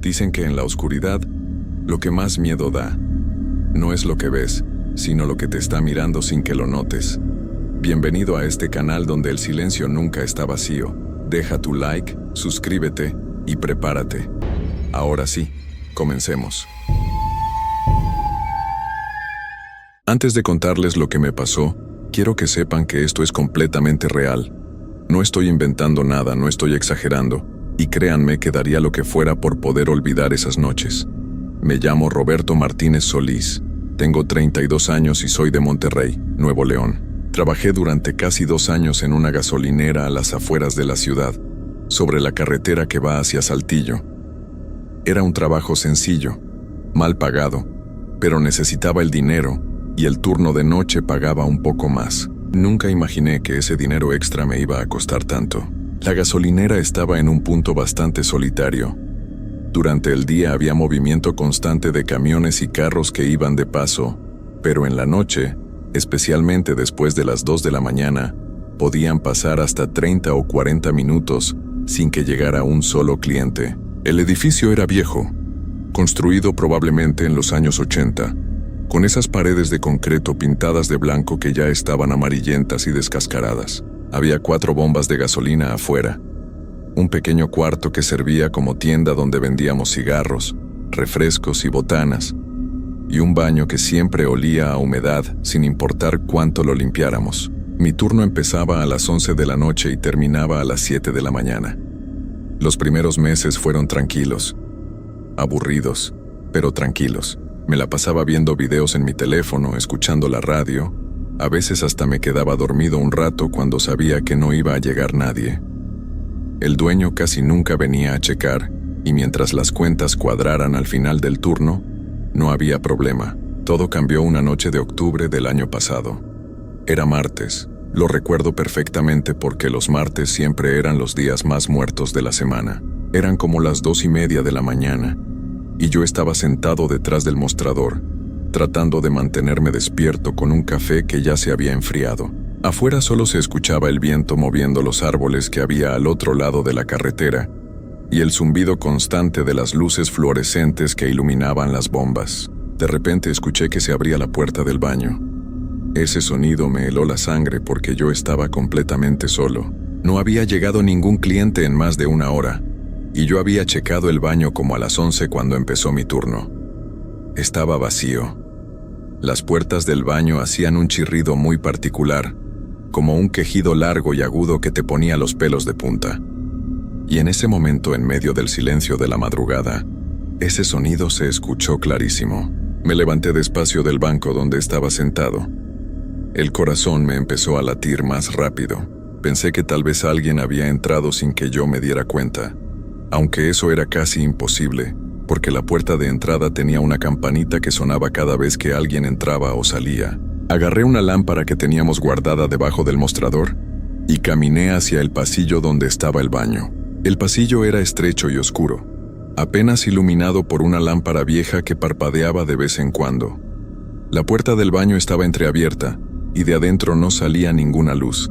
Dicen que en la oscuridad, lo que más miedo da, no es lo que ves, sino lo que te está mirando sin que lo notes. Bienvenido a este canal donde el silencio nunca está vacío. Deja tu like, suscríbete y prepárate. Ahora sí, comencemos. Antes de contarles lo que me pasó, quiero que sepan que esto es completamente real. No estoy inventando nada, no estoy exagerando, y créanme que daría lo que fuera por poder olvidar esas noches. Me llamo Roberto Martínez Solís, tengo 32 años y soy de Monterrey, Nuevo León. Trabajé durante casi 2 años en una gasolinera a las afueras de la ciudad, sobre la carretera que va hacia Saltillo. Era un trabajo sencillo, mal pagado, pero necesitaba el dinero y el turno de noche pagaba un poco más. Nunca imaginé que ese dinero extra me iba a costar tanto. La gasolinera estaba en un punto bastante solitario. Durante el día había movimiento constante de camiones y carros que iban de paso, pero en la noche, especialmente después de las 2 de la mañana, podían pasar hasta 30 o 40 minutos sin que llegara un solo cliente. El edificio era viejo, construido probablemente en los años 80, con esas paredes de concreto pintadas de blanco que ya estaban amarillentas y descascaradas. Había 4 bombas de gasolina afuera, un pequeño cuarto que servía como tienda donde vendíamos cigarros, refrescos y botanas, y un baño que siempre olía a humedad sin importar cuánto lo limpiáramos. Mi turno empezaba a las 11 de la noche y terminaba a las 7 de la mañana. Los primeros meses fueron tranquilos, aburridos, pero tranquilos. Me la pasaba viendo videos en mi teléfono, escuchando la radio. A veces hasta me quedaba dormido un rato cuando sabía que no iba a llegar nadie. El dueño casi nunca venía a checar, y mientras las cuentas cuadraran al final del turno, no había problema. Todo cambió una noche de octubre del año pasado. Era martes. Lo recuerdo perfectamente porque los martes siempre eran los días más muertos de la semana. Eran como las 2:30 de la mañana, y yo estaba sentado detrás del mostrador, tratando de mantenerme despierto con un café que ya se había enfriado. Afuera solo se escuchaba el viento moviendo los árboles que había al otro lado de la carretera y el zumbido constante de las luces fluorescentes que iluminaban las bombas. De repente escuché que se abría la puerta del baño. Ese sonido me heló la sangre porque yo estaba completamente solo. No había llegado ningún cliente en más de 1 hora, y yo había checado el baño como a las 11 cuando empezó mi turno. Estaba vacío. Las puertas del baño hacían un chirrido muy particular, como un quejido largo y agudo que te ponía los pelos de punta. Y en ese momento, en medio del silencio de la madrugada, ese sonido se escuchó clarísimo. Me levanté despacio del banco donde estaba sentado. El corazón me empezó a latir más rápido. Pensé que tal vez alguien había entrado sin que yo me diera cuenta, aunque eso era casi imposible, porque la puerta de entrada tenía una campanita que sonaba cada vez que alguien entraba o salía. Agarré una lámpara que teníamos guardada debajo del mostrador y caminé hacia el pasillo donde estaba el baño. El pasillo era estrecho y oscuro, apenas iluminado por una lámpara vieja que parpadeaba de vez en cuando. La puerta del baño estaba entreabierta y de adentro no salía ninguna luz.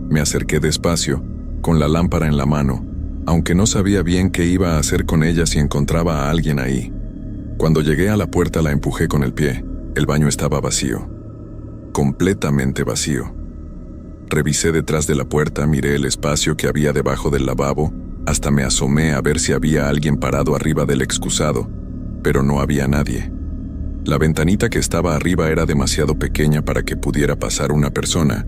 Me acerqué despacio, con la lámpara en la mano, aunque no sabía bien qué iba a hacer con ella si encontraba a alguien ahí. Cuando llegué a la puerta la empujé con el pie. El baño estaba vacío. Completamente vacío. Revisé detrás de la puerta, miré el espacio que había debajo del lavabo, hasta me asomé a ver si había alguien parado arriba del excusado, pero no había nadie. La ventanita que estaba arriba era demasiado pequeña para que pudiera pasar una persona,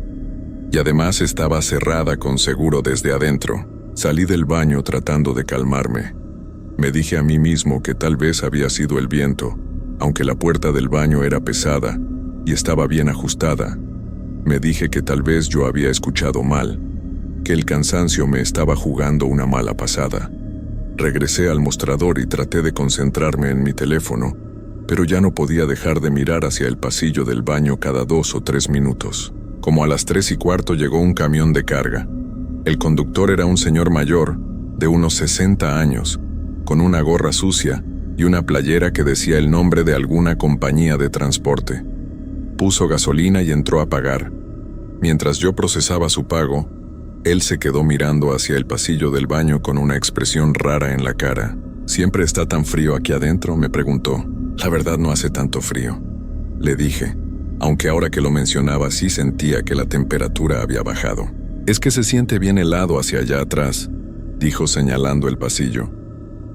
y además estaba cerrada con seguro desde adentro. Salí del baño tratando de calmarme. Me dije a mí mismo que tal vez había sido el viento, aunque la puerta del baño era pesada y estaba bien ajustada. Me dije que tal vez yo había escuchado mal, que el cansancio me estaba jugando una mala pasada. Regresé al mostrador y traté de concentrarme en mi teléfono, pero ya no podía dejar de mirar hacia el pasillo del baño cada 2 o 3 minutos. Como a las 3:15 llegó un camión de carga. El conductor era un señor mayor, de unos 60 años, con una gorra sucia y una playera que decía el nombre de alguna compañía de transporte. Puso gasolina y entró a pagar. Mientras yo procesaba su pago, él se quedó mirando hacia el pasillo del baño con una expresión rara en la cara. ¿Siempre está tan frío aquí adentro?, me preguntó. La verdad no hace tanto frío, le dije, aunque ahora que lo mencionaba sí sentía que la temperatura había bajado. Es que se siente bien helado hacia allá atrás, dijo señalando el pasillo,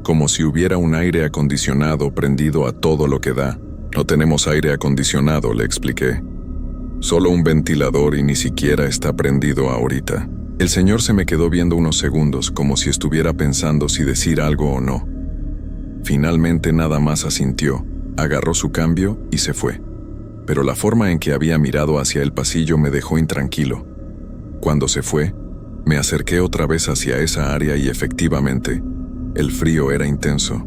como si hubiera un aire acondicionado prendido a todo lo que da. No tenemos aire acondicionado, le expliqué. Solo un ventilador y ni siquiera está prendido ahorita. El señor se me quedó viendo unos segundos como si estuviera pensando si decir algo o no. Finalmente nada más asintió, agarró su cambio y se fue. Pero la forma en que había mirado hacia el pasillo me dejó intranquilo. Cuando se fue, me acerqué otra vez hacia esa área y efectivamente, el frío era intenso.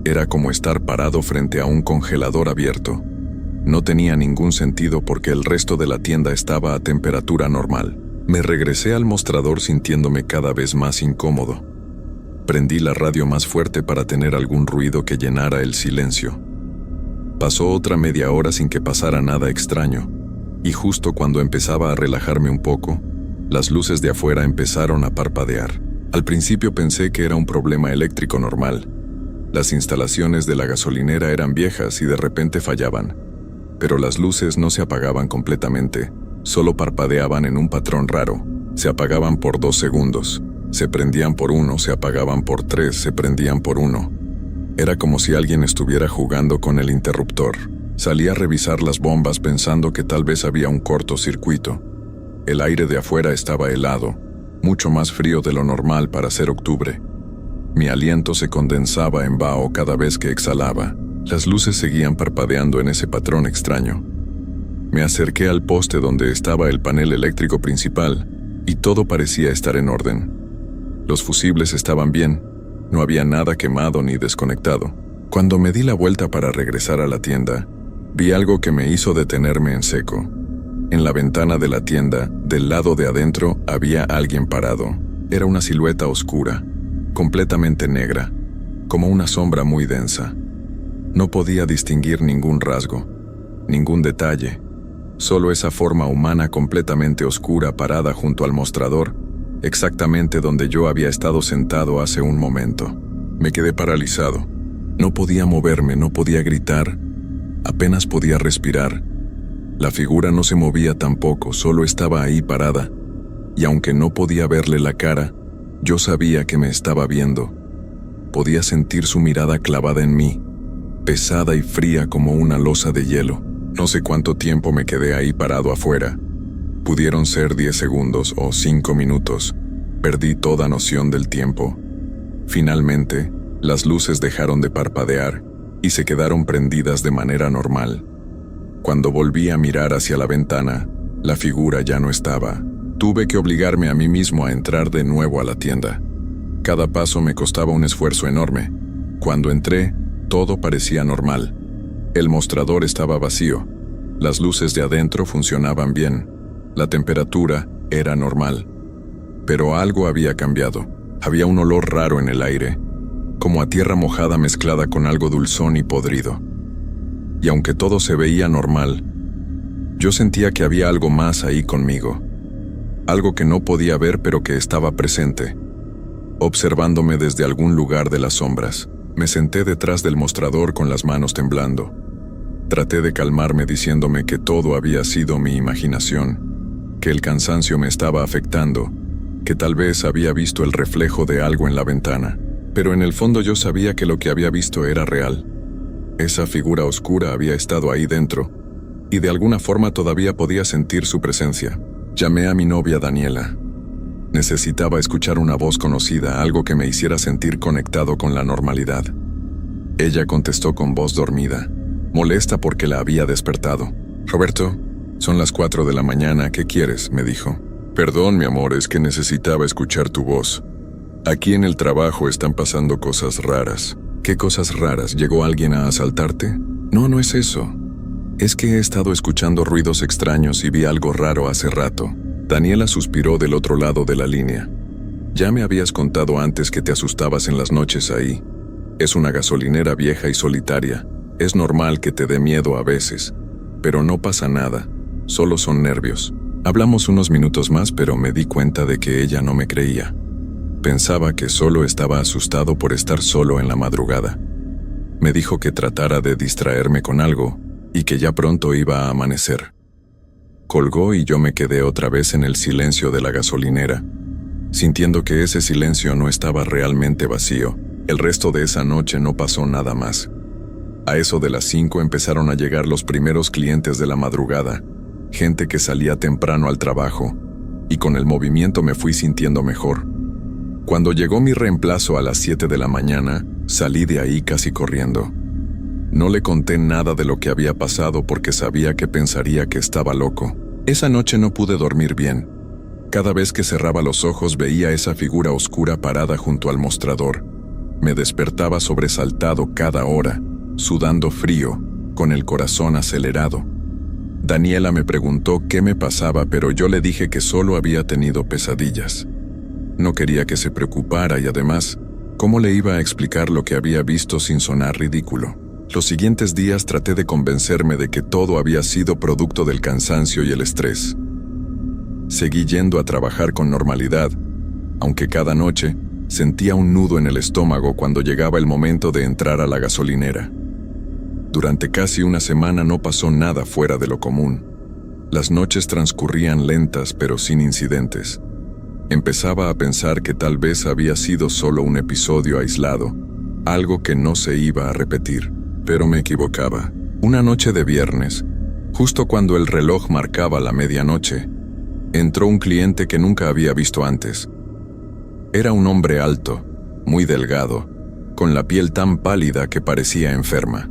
Era como estar parado frente a un congelador abierto. No tenía ningún sentido porque el resto de la tienda estaba a temperatura normal. Me regresé al mostrador sintiéndome cada vez más incómodo. Prendí la radio más fuerte para tener algún ruido que llenara el silencio. Pasó otra media hora sin que pasara nada extraño, y justo cuando empezaba a relajarme un poco, las luces de afuera empezaron a parpadear. Al principio pensé que era un problema eléctrico normal. Las instalaciones de la gasolinera eran viejas y de repente fallaban, pero las luces no se apagaban completamente, solo parpadeaban en un patrón raro. Se apagaban por 2 segundos, se prendían por 1, se apagaban por 3, se prendían por 1. Era como si alguien estuviera jugando con el interruptor. Salí a revisar las bombas pensando que tal vez había un cortocircuito. El aire de afuera estaba helado, mucho más frío de lo normal para ser octubre. Mi aliento se condensaba en vaho cada vez que exhalaba. Las luces seguían parpadeando en ese patrón extraño. Me acerqué al poste donde estaba el panel eléctrico principal y todo parecía estar en orden. Los fusibles estaban bien, no había nada quemado ni desconectado. Cuando me di la vuelta para regresar a la tienda, vi algo que me hizo detenerme en seco. En la ventana de la tienda, del lado de adentro, había alguien parado. Era una silueta oscura, completamente negra, como una sombra muy densa. No podía distinguir ningún rasgo, ningún detalle, solo esa forma humana completamente oscura parada junto al mostrador, exactamente donde yo había estado sentado hace un momento. Me quedé paralizado. No podía moverme, no podía gritar, apenas podía respirar. La figura no se movía tampoco, solo estaba ahí parada, y aunque no podía verle la cara, yo sabía que me estaba viendo. Podía sentir su mirada clavada en mí, pesada y fría como una losa de hielo. No sé cuánto tiempo me quedé ahí parado afuera. Pudieron ser 10 segundos o 5 minutos. Perdí toda noción del tiempo. Finalmente, las luces dejaron de parpadear y se quedaron prendidas de manera normal. Cuando volví a mirar hacia la ventana, la figura ya no estaba. Tuve que obligarme a mí mismo a entrar de nuevo a la tienda. Cada paso me costaba un esfuerzo enorme. Cuando entré, todo parecía normal. El mostrador estaba vacío. Las luces de adentro funcionaban bien. La temperatura era normal. Pero algo había cambiado. Había un olor raro en el aire, como a tierra mojada mezclada con algo dulzón y podrido. Y aunque todo se veía normal, yo sentía que había algo más ahí conmigo. Algo que no podía ver pero que estaba presente, observándome desde algún lugar de las sombras. Me senté detrás del mostrador con las manos temblando. Traté de calmarme diciéndome que todo había sido mi imaginación, que el cansancio me estaba afectando, que tal vez había visto el reflejo de algo en la ventana. Pero en el fondo yo sabía que lo que había visto era real. Esa figura oscura había estado ahí dentro, y de alguna forma todavía podía sentir su presencia. Llamé a mi novia Daniela. Necesitaba escuchar una voz conocida, algo que me hiciera sentir conectado con la normalidad. Ella contestó con voz dormida, molesta porque la había despertado. «Roberto, son las 4 de la mañana, ¿qué quieres?», me dijo. «Perdón, mi amor, es que necesitaba escuchar tu voz. Aquí en el trabajo están pasando cosas raras». «¿Qué cosas raras? ¿Llegó alguien a asaltarte?» «No, no es eso. Es que he estado escuchando ruidos extraños y vi algo raro hace rato». Daniela suspiró del otro lado de la línea. «Ya me habías contado antes que te asustabas en las noches ahí. Es una gasolinera vieja y solitaria. Es normal que te dé miedo a veces. Pero no pasa nada. Solo son nervios». Hablamos unos minutos más, pero me di cuenta de que ella no me creía. Pensaba que solo estaba asustado por estar solo en la madrugada. Me dijo que tratara de distraerme con algo y que ya pronto iba a amanecer. Colgó y yo me quedé otra vez en el silencio de la gasolinera, sintiendo que ese silencio no estaba realmente vacío. El resto de esa noche no pasó nada más. A eso de las 5 empezaron a llegar los primeros clientes de la madrugada, gente que salía temprano al trabajo, y con el movimiento me fui sintiendo mejor. Cuando llegó mi reemplazo a las 7 de la mañana, salí de ahí casi corriendo. No le conté nada de lo que había pasado porque sabía que pensaría que estaba loco. Esa noche no pude dormir bien. Cada vez que cerraba los ojos veía esa figura oscura parada junto al mostrador. Me despertaba sobresaltado cada hora, sudando frío, con el corazón acelerado. Daniela me preguntó qué me pasaba, pero yo le dije que solo había tenido pesadillas. No quería que se preocupara y además, ¿cómo le iba a explicar lo que había visto sin sonar ridículo? Los siguientes días traté de convencerme de que todo había sido producto del cansancio y el estrés. Seguí yendo a trabajar con normalidad, aunque cada noche sentía un nudo en el estómago cuando llegaba el momento de entrar a la gasolinera. Durante casi una semana no pasó nada fuera de lo común. Las noches transcurrían lentas pero sin incidentes. Empezaba a pensar que tal vez había sido solo un episodio aislado, algo que no se iba a repetir, pero me equivocaba. Una noche de viernes, justo cuando el reloj marcaba la medianoche, entró un cliente que nunca había visto antes. Era un hombre alto, muy delgado, con la piel tan pálida que parecía enferma.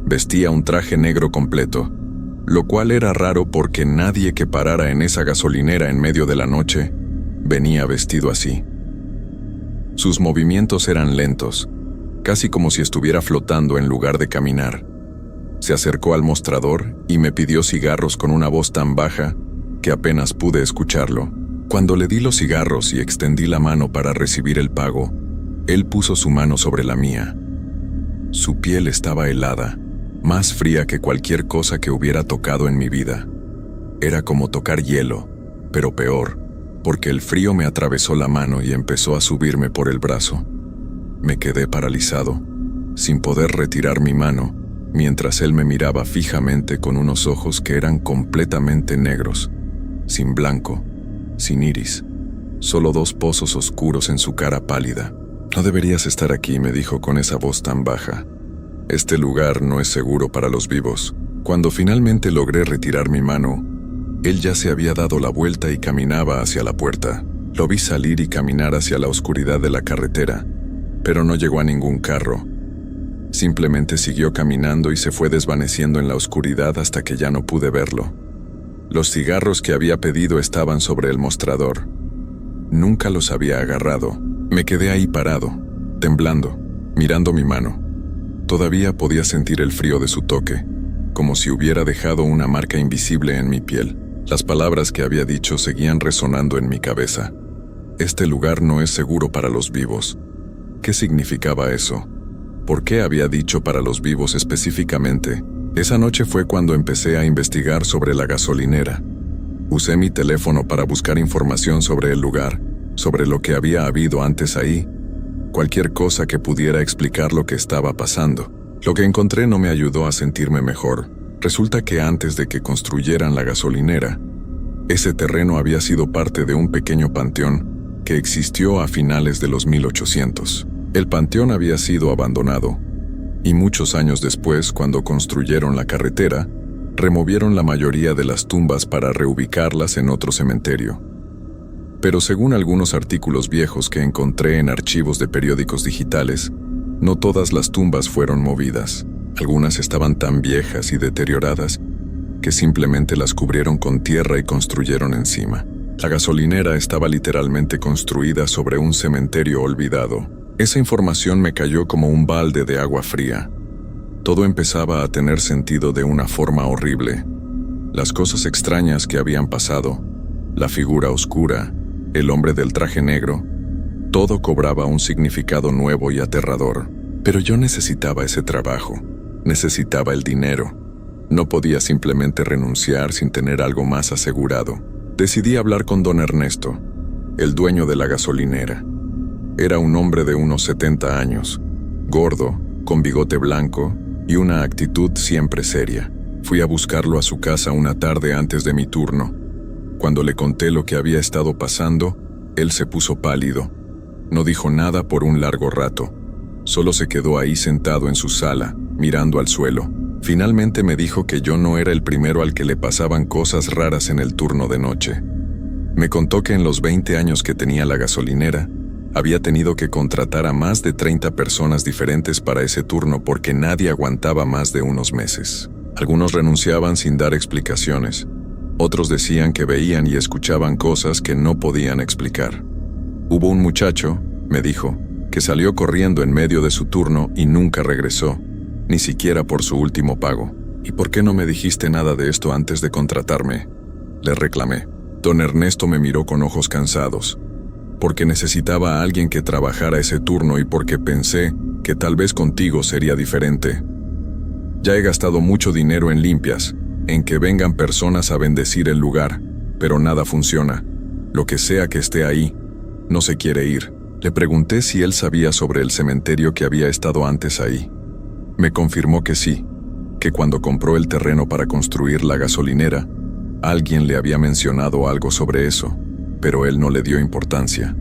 Vestía un traje negro completo, lo cual era raro porque nadie que parara en esa gasolinera en medio de la noche venía vestido así. Sus movimientos eran lentos, casi como si estuviera flotando en lugar de caminar. Se acercó al mostrador y me pidió cigarros con una voz tan baja que apenas pude escucharlo. Cuando le di los cigarros y extendí la mano para recibir el pago, él puso su mano sobre la mía. Su piel estaba helada, más fría que cualquier cosa que hubiera tocado en mi vida. Era como tocar hielo, pero peor, porque el frío me atravesó la mano y empezó a subirme por el brazo. Me quedé paralizado, sin poder retirar mi mano, mientras él me miraba fijamente con unos ojos que eran completamente negros, sin blanco, sin iris, solo 2 pozos oscuros en su cara pálida. «No deberías estar aquí», me dijo con esa voz tan baja. «Este lugar no es seguro para los vivos». Cuando finalmente logré retirar mi mano, él ya se había dado la vuelta y caminaba hacia la puerta. Lo vi salir y caminar hacia la oscuridad de la carretera, pero no llegó a ningún carro. Simplemente siguió caminando y se fue desvaneciendo en la oscuridad hasta que ya no pude verlo. Los cigarros que había pedido estaban sobre el mostrador. Nunca los había agarrado. Me quedé ahí parado, temblando, mirando mi mano. Todavía podía sentir el frío de su toque, como si hubiera dejado una marca invisible en mi piel. Las palabras que había dicho seguían resonando en mi cabeza. Este lugar no es seguro para los vivos. ¿Qué significaba eso? ¿Por qué había dicho para los vivos específicamente? Esa noche fue cuando empecé a investigar sobre la gasolinera. Usé mi teléfono para buscar información sobre el lugar, sobre lo que había habido antes ahí, cualquier cosa que pudiera explicar lo que estaba pasando. Lo que encontré no me ayudó a sentirme mejor. Resulta que antes de que construyeran la gasolinera, ese terreno había sido parte de un pequeño panteón que existió a finales de los 1800. El panteón había sido abandonado, y muchos años después, cuando construyeron la carretera, removieron la mayoría de las tumbas para reubicarlas en otro cementerio. Pero según algunos artículos viejos que encontré en archivos de periódicos digitales, no todas las tumbas fueron movidas. Algunas estaban tan viejas y deterioradas que simplemente las cubrieron con tierra y construyeron encima. La gasolinera estaba literalmente construida sobre un cementerio olvidado. Esa información me cayó como un balde de agua fría. Todo empezaba a tener sentido de una forma horrible. Las cosas extrañas que habían pasado, la figura oscura, el hombre del traje negro, todo cobraba un significado nuevo y aterrador. Pero yo necesitaba ese trabajo, necesitaba el dinero. No podía simplemente renunciar sin tener algo más asegurado. Decidí hablar con don Ernesto, el dueño de la gasolinera. Era un hombre de unos 70 años, gordo, con bigote blanco y una actitud siempre seria. Fui a buscarlo a su casa una tarde antes de mi turno. Cuando le conté lo que había estado pasando, él se puso pálido. No dijo nada por un largo rato. Solo se quedó ahí sentado en su sala, mirando al suelo. Finalmente me dijo que yo no era el primero al que le pasaban cosas raras en el turno de noche. Me contó que en los 20 años que tenía la gasolinera, había tenido que contratar a más de 30 personas diferentes para ese turno porque nadie aguantaba más de unos meses. Algunos renunciaban sin dar explicaciones. Otros decían que veían y escuchaban cosas que no podían explicar. Hubo un muchacho, me dijo, que salió corriendo en medio de su turno y nunca regresó, ni siquiera por su último pago. ¿Y por qué no me dijiste nada de esto antes de contratarme?, le reclamé. Don Ernesto me miró con ojos cansados. Porque necesitaba a alguien que trabajara ese turno y porque pensé que tal vez contigo sería diferente. Ya he gastado mucho dinero en limpias, en que vengan personas a bendecir el lugar, pero nada funciona. Lo que sea que esté ahí, no se quiere ir. Le pregunté si él sabía sobre el cementerio que había estado antes ahí. Me confirmó que sí, que cuando compró el terreno para construir la gasolinera, alguien le había mencionado algo sobre eso, pero él no le dio importancia.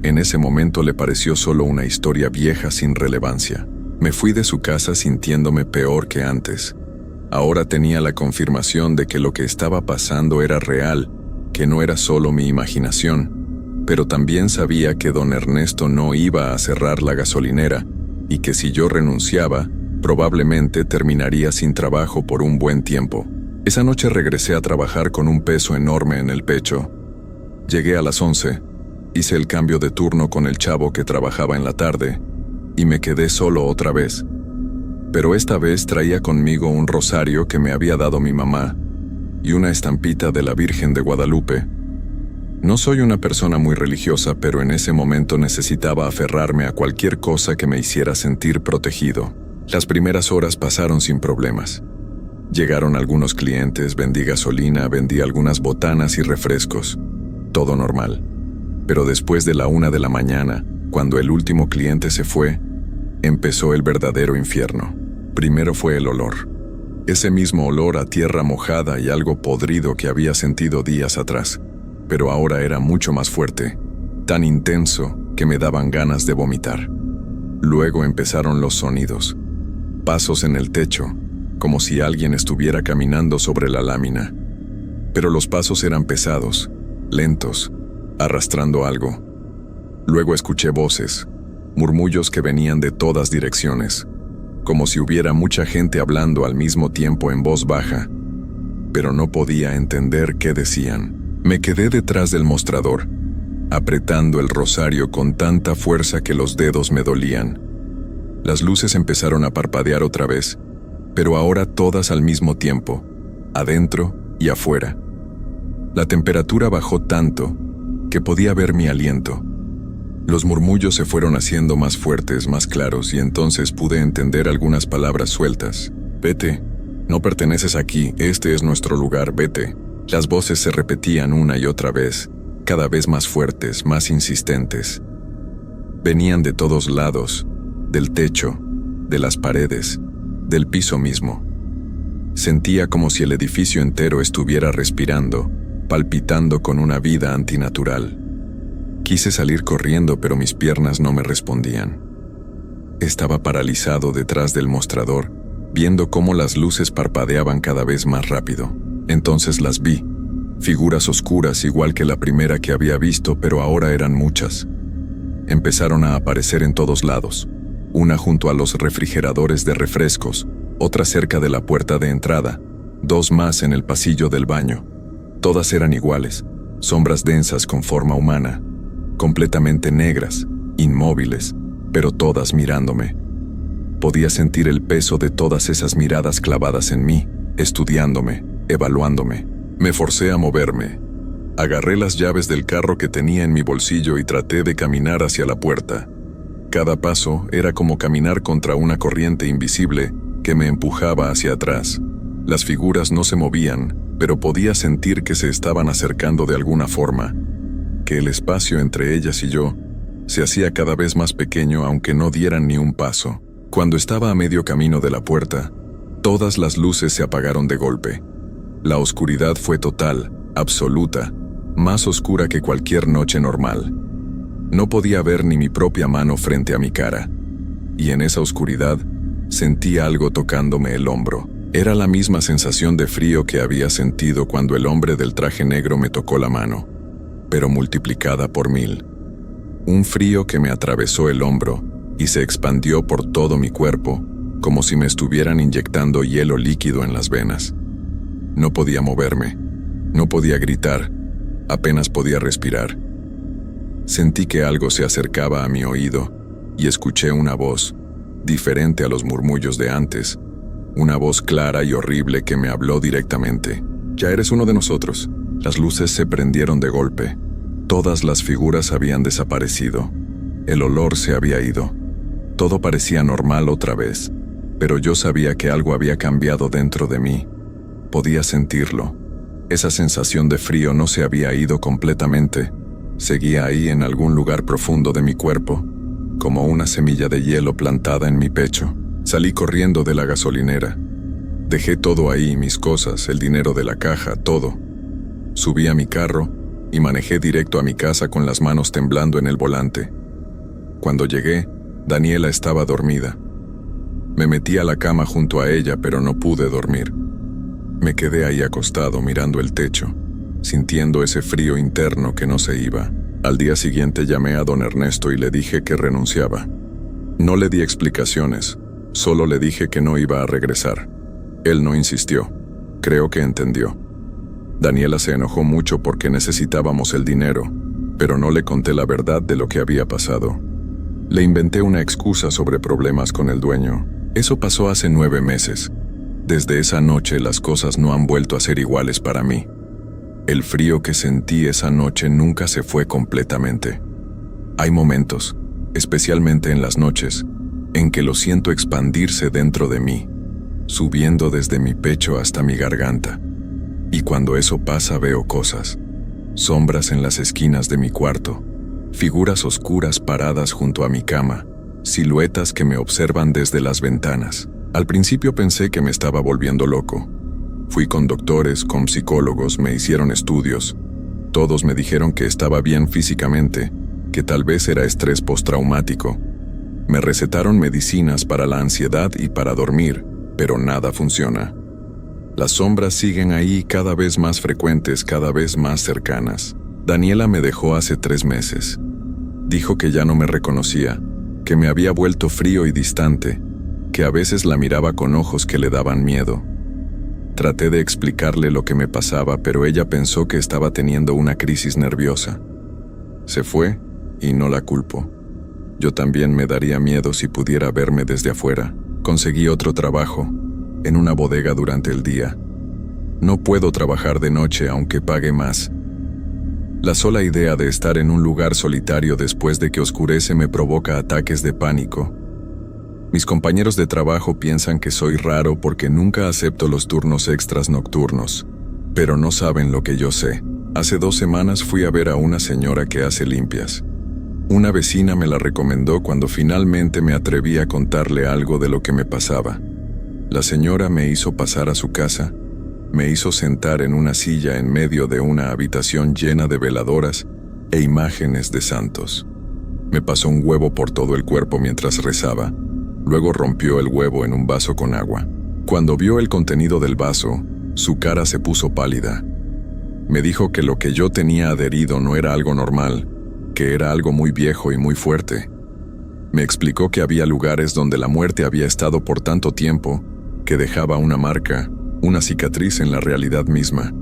En ese momento le pareció solo una historia vieja sin relevancia. Me fui de su casa sintiéndome peor que antes. Ahora tenía la confirmación de que lo que estaba pasando era real, que no era solo mi imaginación, pero también sabía que don Ernesto no iba a cerrar la gasolinera y que si yo renunciaba, probablemente terminaría sin trabajo por un buen tiempo. Esa noche regresé a trabajar con un peso enorme en el pecho. Llegué a las 11, hice el cambio de turno con el chavo que trabajaba en la tarde y me quedé solo otra vez. Pero esta vez traía conmigo un rosario que me había dado mi mamá y una estampita de la Virgen de Guadalupe. No soy una persona muy religiosa, pero en ese momento necesitaba aferrarme a cualquier cosa que me hiciera sentir protegido. Las primeras horas pasaron sin problemas. Llegaron algunos clientes, vendí gasolina, vendí algunas botanas y refrescos. Todo normal. Pero después de la 1 de la mañana, cuando el último cliente se fue, empezó el verdadero infierno. Primero fue el olor. Ese mismo olor a tierra mojada y algo podrido que había sentido días atrás. Pero ahora era mucho más fuerte, tan intenso que me daban ganas de vomitar. Luego empezaron los sonidos. Pasos en el techo, como si alguien estuviera caminando sobre la lámina. Pero los pasos eran pesados, lentos, arrastrando algo. Luego escuché voces, murmullos que venían de todas direcciones, como si hubiera mucha gente hablando al mismo tiempo en voz baja, pero no podía entender qué decían. Me quedé detrás del mostrador, apretando el rosario con tanta fuerza que los dedos me dolían. Las luces empezaron a parpadear otra vez, pero ahora todas al mismo tiempo, adentro y afuera. La temperatura bajó tanto que podía ver mi aliento. Los murmullos se fueron haciendo más fuertes, más claros, y entonces pude entender algunas palabras sueltas. Vete, no perteneces aquí, este es nuestro lugar, vete. Las voces se repetían una y otra vez, cada vez más fuertes, más insistentes. Venían de todos lados, del techo, de las paredes, del piso mismo. Sentía como si el edificio entero estuviera respirando, palpitando con una vida antinatural. Quise salir corriendo, pero mis piernas no me respondían. Estaba paralizado detrás del mostrador, viendo cómo las luces parpadeaban cada vez más rápido. Entonces las vi, figuras oscuras igual que la primera que había visto, pero ahora eran muchas. Empezaron a aparecer en todos lados, una junto a los refrigeradores de refrescos, otra cerca de la puerta de entrada, 2 más en el pasillo del baño. Todas eran iguales, sombras densas con forma humana, completamente negras, inmóviles, pero todas mirándome. Podía sentir el peso de todas esas miradas clavadas en mí, estudiándome, evaluándome. Me forcé a moverme. Agarré las llaves del carro que tenía en mi bolsillo y traté de caminar hacia la puerta. Cada paso era como caminar contra una corriente invisible que me empujaba hacia atrás. Las figuras no se movían, pero podía sentir que se estaban acercando de alguna forma, que el espacio entre ellas y yo Se hacía cada vez más pequeño aunque no dieran ni un paso. Cuando estaba a medio camino de la puerta, todas las luces se apagaron de golpe. La oscuridad fue total, absoluta, más oscura que cualquier noche normal. No podía ver ni mi propia mano frente a mi cara. Y en esa oscuridad, sentí algo tocándome el hombro. Era la misma sensación de frío que había sentido cuando el hombre del traje negro me tocó la mano, pero multiplicada por 1000. Un frío que me atravesó el hombro y se expandió por todo mi cuerpo, como si me estuvieran inyectando hielo líquido en las venas. No podía moverme, no podía gritar, apenas podía respirar. Sentí que algo se acercaba a mi oído y escuché una voz, diferente a los murmullos de antes, una voz clara y horrible que me habló directamente. «Ya eres uno de nosotros». Las luces se prendieron de golpe. Todas las figuras habían desaparecido. El olor se había ido. Todo parecía normal otra vez, pero yo sabía que algo había cambiado dentro de mí. Podía sentirlo. Esa sensación de frío no se había ido completamente. Seguía ahí en algún lugar profundo de mi cuerpo, como una semilla de hielo plantada en mi pecho. Salí corriendo de la gasolinera. Dejé todo ahí, mis cosas, el dinero de la caja, todo. Subí a mi carro y manejé directo a mi casa con las manos temblando en el volante. Cuando llegué, Daniela estaba dormida. Me metí a la cama junto a ella, pero no pude dormir. Me quedé ahí acostado mirando el techo, sintiendo ese frío interno que no se iba. Al día siguiente llamé a don Ernesto y le dije que renunciaba. No le di explicaciones, solo le dije que no iba a regresar. Él no insistió. Creo que entendió. Daniela se enojó mucho porque necesitábamos el dinero, pero no le conté la verdad de lo que había pasado. Le inventé una excusa sobre problemas con el dueño. Eso pasó hace 9 meses. Desde esa noche las cosas no han vuelto a ser iguales para mí. El frío que sentí esa noche nunca se fue completamente. Hay momentos, especialmente en las noches, en que lo siento expandirse dentro de mí, subiendo desde mi pecho hasta mi garganta. Y cuando eso pasa veo cosas, sombras en las esquinas de mi cuarto, figuras oscuras paradas junto a mi cama, siluetas que me observan desde las ventanas. Al principio pensé que me estaba volviendo loco. Fui con doctores, con psicólogos, me hicieron estudios. Todos me dijeron que estaba bien físicamente, que tal vez era estrés postraumático. Me recetaron medicinas para la ansiedad y para dormir, pero nada funciona. Las sombras siguen ahí cada vez más frecuentes, cada vez más cercanas. Daniela me dejó hace 3 meses. Dijo que ya no me reconocía, que me había vuelto frío y distante, que a veces la miraba con ojos que le daban miedo. Traté de explicarle lo que me pasaba, pero ella pensó que estaba teniendo una crisis nerviosa. Se fue y no la culpo. Yo también me daría miedo si pudiera verme desde afuera. Conseguí otro trabajo, en una bodega durante el día. No puedo trabajar de noche aunque pague más. La sola idea de estar en un lugar solitario después de que oscurece me provoca ataques de pánico. Mis compañeros de trabajo piensan que soy raro porque nunca acepto los turnos extras nocturnos, pero no saben lo que yo sé. Hace 2 semanas fui a ver a una señora que hace limpias. Una vecina me la recomendó cuando finalmente me atreví a contarle algo de lo que me pasaba. La señora me hizo pasar a su casa, me hizo sentar en una silla en medio de una habitación llena de veladoras e imágenes de santos. Me pasó un huevo por todo el cuerpo mientras rezaba. Luego rompió el huevo en un vaso con agua. Cuando vio el contenido del vaso, su cara se puso pálida. Me dijo que lo que yo tenía adherido no era algo normal, que era algo muy viejo y muy fuerte. Me explicó que había lugares donde la muerte había estado por tanto tiempo que dejaba una marca, una cicatriz en la realidad misma,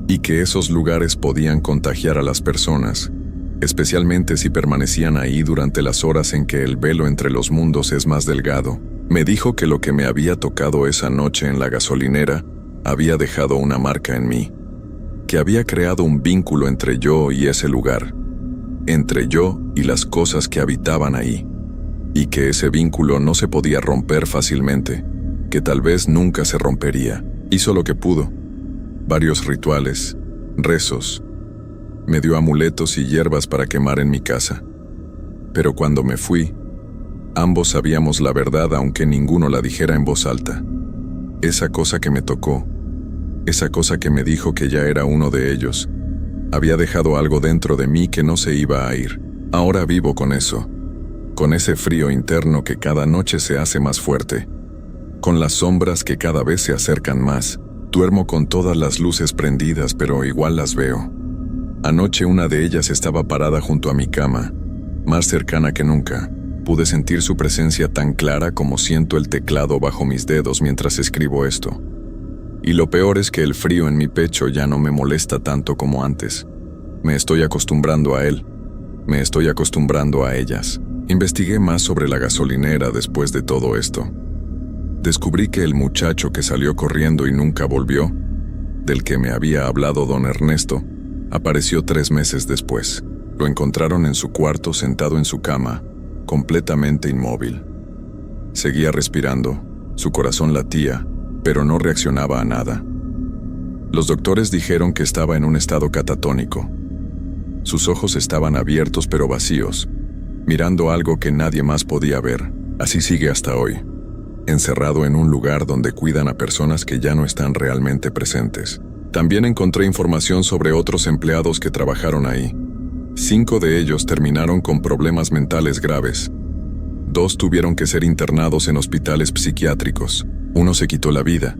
y que esos lugares podían contagiar a las personas, especialmente si permanecían ahí durante las horas en que el velo entre los mundos es más delgado. Me dijo que lo que me había tocado esa noche en la gasolinera había dejado una marca en mí, que había creado un vínculo entre yo y ese lugar, entre yo y las cosas que habitaban ahí, y que ese vínculo no se podía romper fácilmente, que tal vez nunca se rompería. Hizo lo que pudo, varios rituales, rezos. Me dio amuletos y hierbas para quemar en mi casa. Pero cuando me fui, ambos sabíamos la verdad aunque ninguno la dijera en voz alta. Esa cosa que me tocó, esa cosa que me dijo que ya era uno de ellos, había dejado algo dentro de mí que no se iba a ir. Ahora vivo con eso, con ese frío interno que cada noche se hace más fuerte, con las sombras que cada vez se acercan más. Duermo con todas las luces prendidas, pero igual las veo. Anoche una de ellas estaba parada junto a mi cama, más cercana que nunca. Pude sentir su presencia tan clara como siento el teclado bajo mis dedos mientras escribo esto. Y lo peor es que el frío en mi pecho ya no me molesta tanto como antes. Me estoy acostumbrando a él. Me estoy acostumbrando a ellas. Investigué más sobre la gasolinera después de todo esto. Descubrí que el muchacho que salió corriendo y nunca volvió, del que me había hablado don Ernesto, apareció 3 meses después. Lo encontraron en su cuarto sentado en su cama, completamente inmóvil. Seguía respirando, su corazón latía, pero no reaccionaba a nada. Los doctores dijeron que estaba en un estado catatónico. Sus ojos estaban abiertos pero vacíos, mirando algo que nadie más podía ver. Así sigue hasta hoy, encerrado en un lugar donde cuidan a personas que ya no están realmente presentes. También encontré información sobre otros empleados que trabajaron ahí. 5 de ellos terminaron con problemas mentales graves. 2 tuvieron que ser internados en hospitales psiquiátricos. 1 se quitó la vida,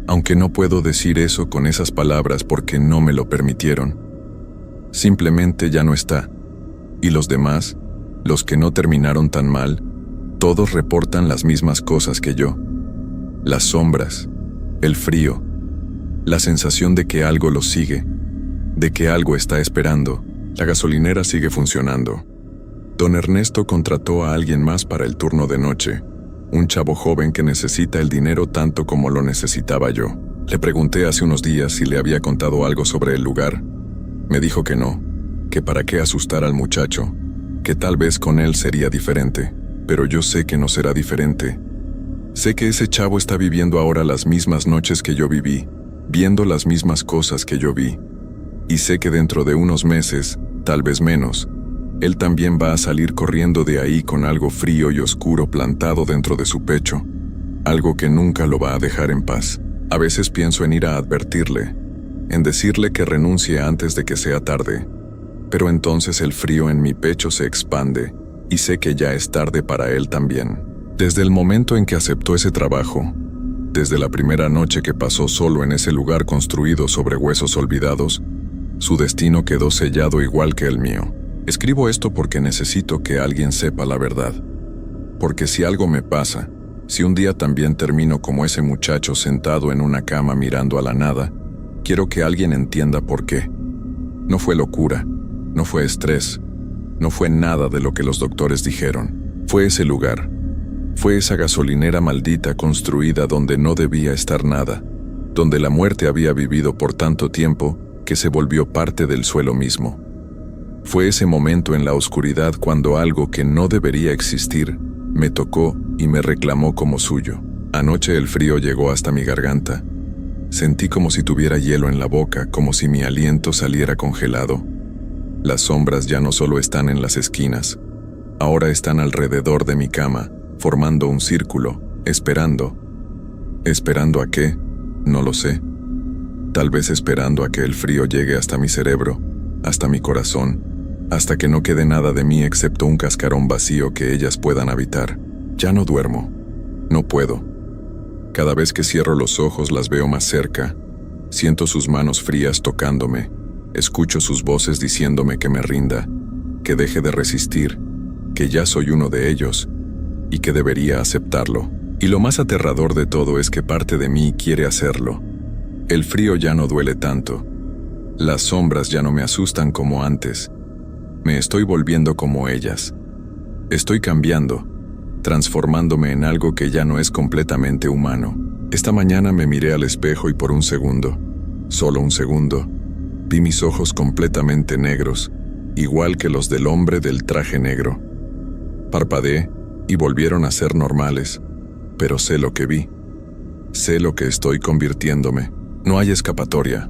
aunque no puedo decir eso con esas palabras porque no me lo permitieron. Simplemente ya no está. Y los demás, los que no terminaron tan mal, todos reportan las mismas cosas que yo. Las sombras, el frío, la sensación de que algo los sigue, de que algo está esperando. La gasolinera sigue funcionando. Don Ernesto contrató a alguien más para el turno de noche, un chavo joven que necesita el dinero tanto como lo necesitaba yo. Le pregunté hace unos días si le había contado algo sobre el lugar. Me dijo que no, que para qué asustar al muchacho, que tal vez con él sería diferente, pero yo sé que no será diferente. Sé que ese chavo está viviendo ahora las mismas noches que yo viví, viendo las mismas cosas que yo vi. Y sé que dentro de unos meses, tal vez menos, él también va a salir corriendo de ahí con algo frío y oscuro plantado dentro de su pecho, algo que nunca lo va a dejar en paz. A veces pienso en ir a advertirle, en decirle que renuncie antes de que sea tarde, pero entonces el frío en mi pecho se expande y sé que ya es tarde para él también. Desde el momento en que aceptó ese trabajo, desde la primera noche que pasó solo en ese lugar construido sobre huesos olvidados, su destino quedó sellado igual que el mío. Escribo esto porque necesito que alguien sepa la verdad. Porque si algo me pasa, si un día también termino como ese muchacho sentado en una cama mirando a la nada, quiero que alguien entienda por qué. No fue locura, no fue estrés, no fue nada de lo que los doctores dijeron. Fue ese lugar, fue esa gasolinera maldita construida donde no debía estar nada, donde la muerte había vivido por tanto tiempo que se volvió parte del suelo mismo. Fue ese momento en la oscuridad cuando algo que no debería existir me tocó y me reclamó como suyo. Anoche el frío llegó hasta mi garganta. Sentí como si tuviera hielo en la boca, como si mi aliento saliera congelado. Las sombras ya no solo están en las esquinas, ahora están alrededor de mi cama, formando un círculo, esperando. ¿Esperando a qué? No lo sé. Tal vez esperando a que el frío llegue hasta mi cerebro, hasta mi corazón, hasta que no quede nada de mí excepto un cascarón vacío que ellas puedan habitar. Ya no duermo. No puedo. Cada vez que cierro los ojos las veo más cerca. Siento sus manos frías tocándome. Escucho sus voces diciéndome que me rinda, que deje de resistir, que ya soy uno de ellos y que debería aceptarlo. Y lo más aterrador de todo es que parte de mí quiere hacerlo. El frío ya no duele tanto. Las sombras ya no me asustan como antes. Me estoy volviendo como ellas. Estoy cambiando, transformándome en algo que ya no es completamente humano. Esta mañana me miré al espejo y por un segundo, solo un segundo, vi mis ojos completamente negros, igual que los del hombre del traje negro. Parpadeé y volvieron a ser normales, pero sé lo que vi. Sé lo que estoy convirtiéndome. No hay escapatoria.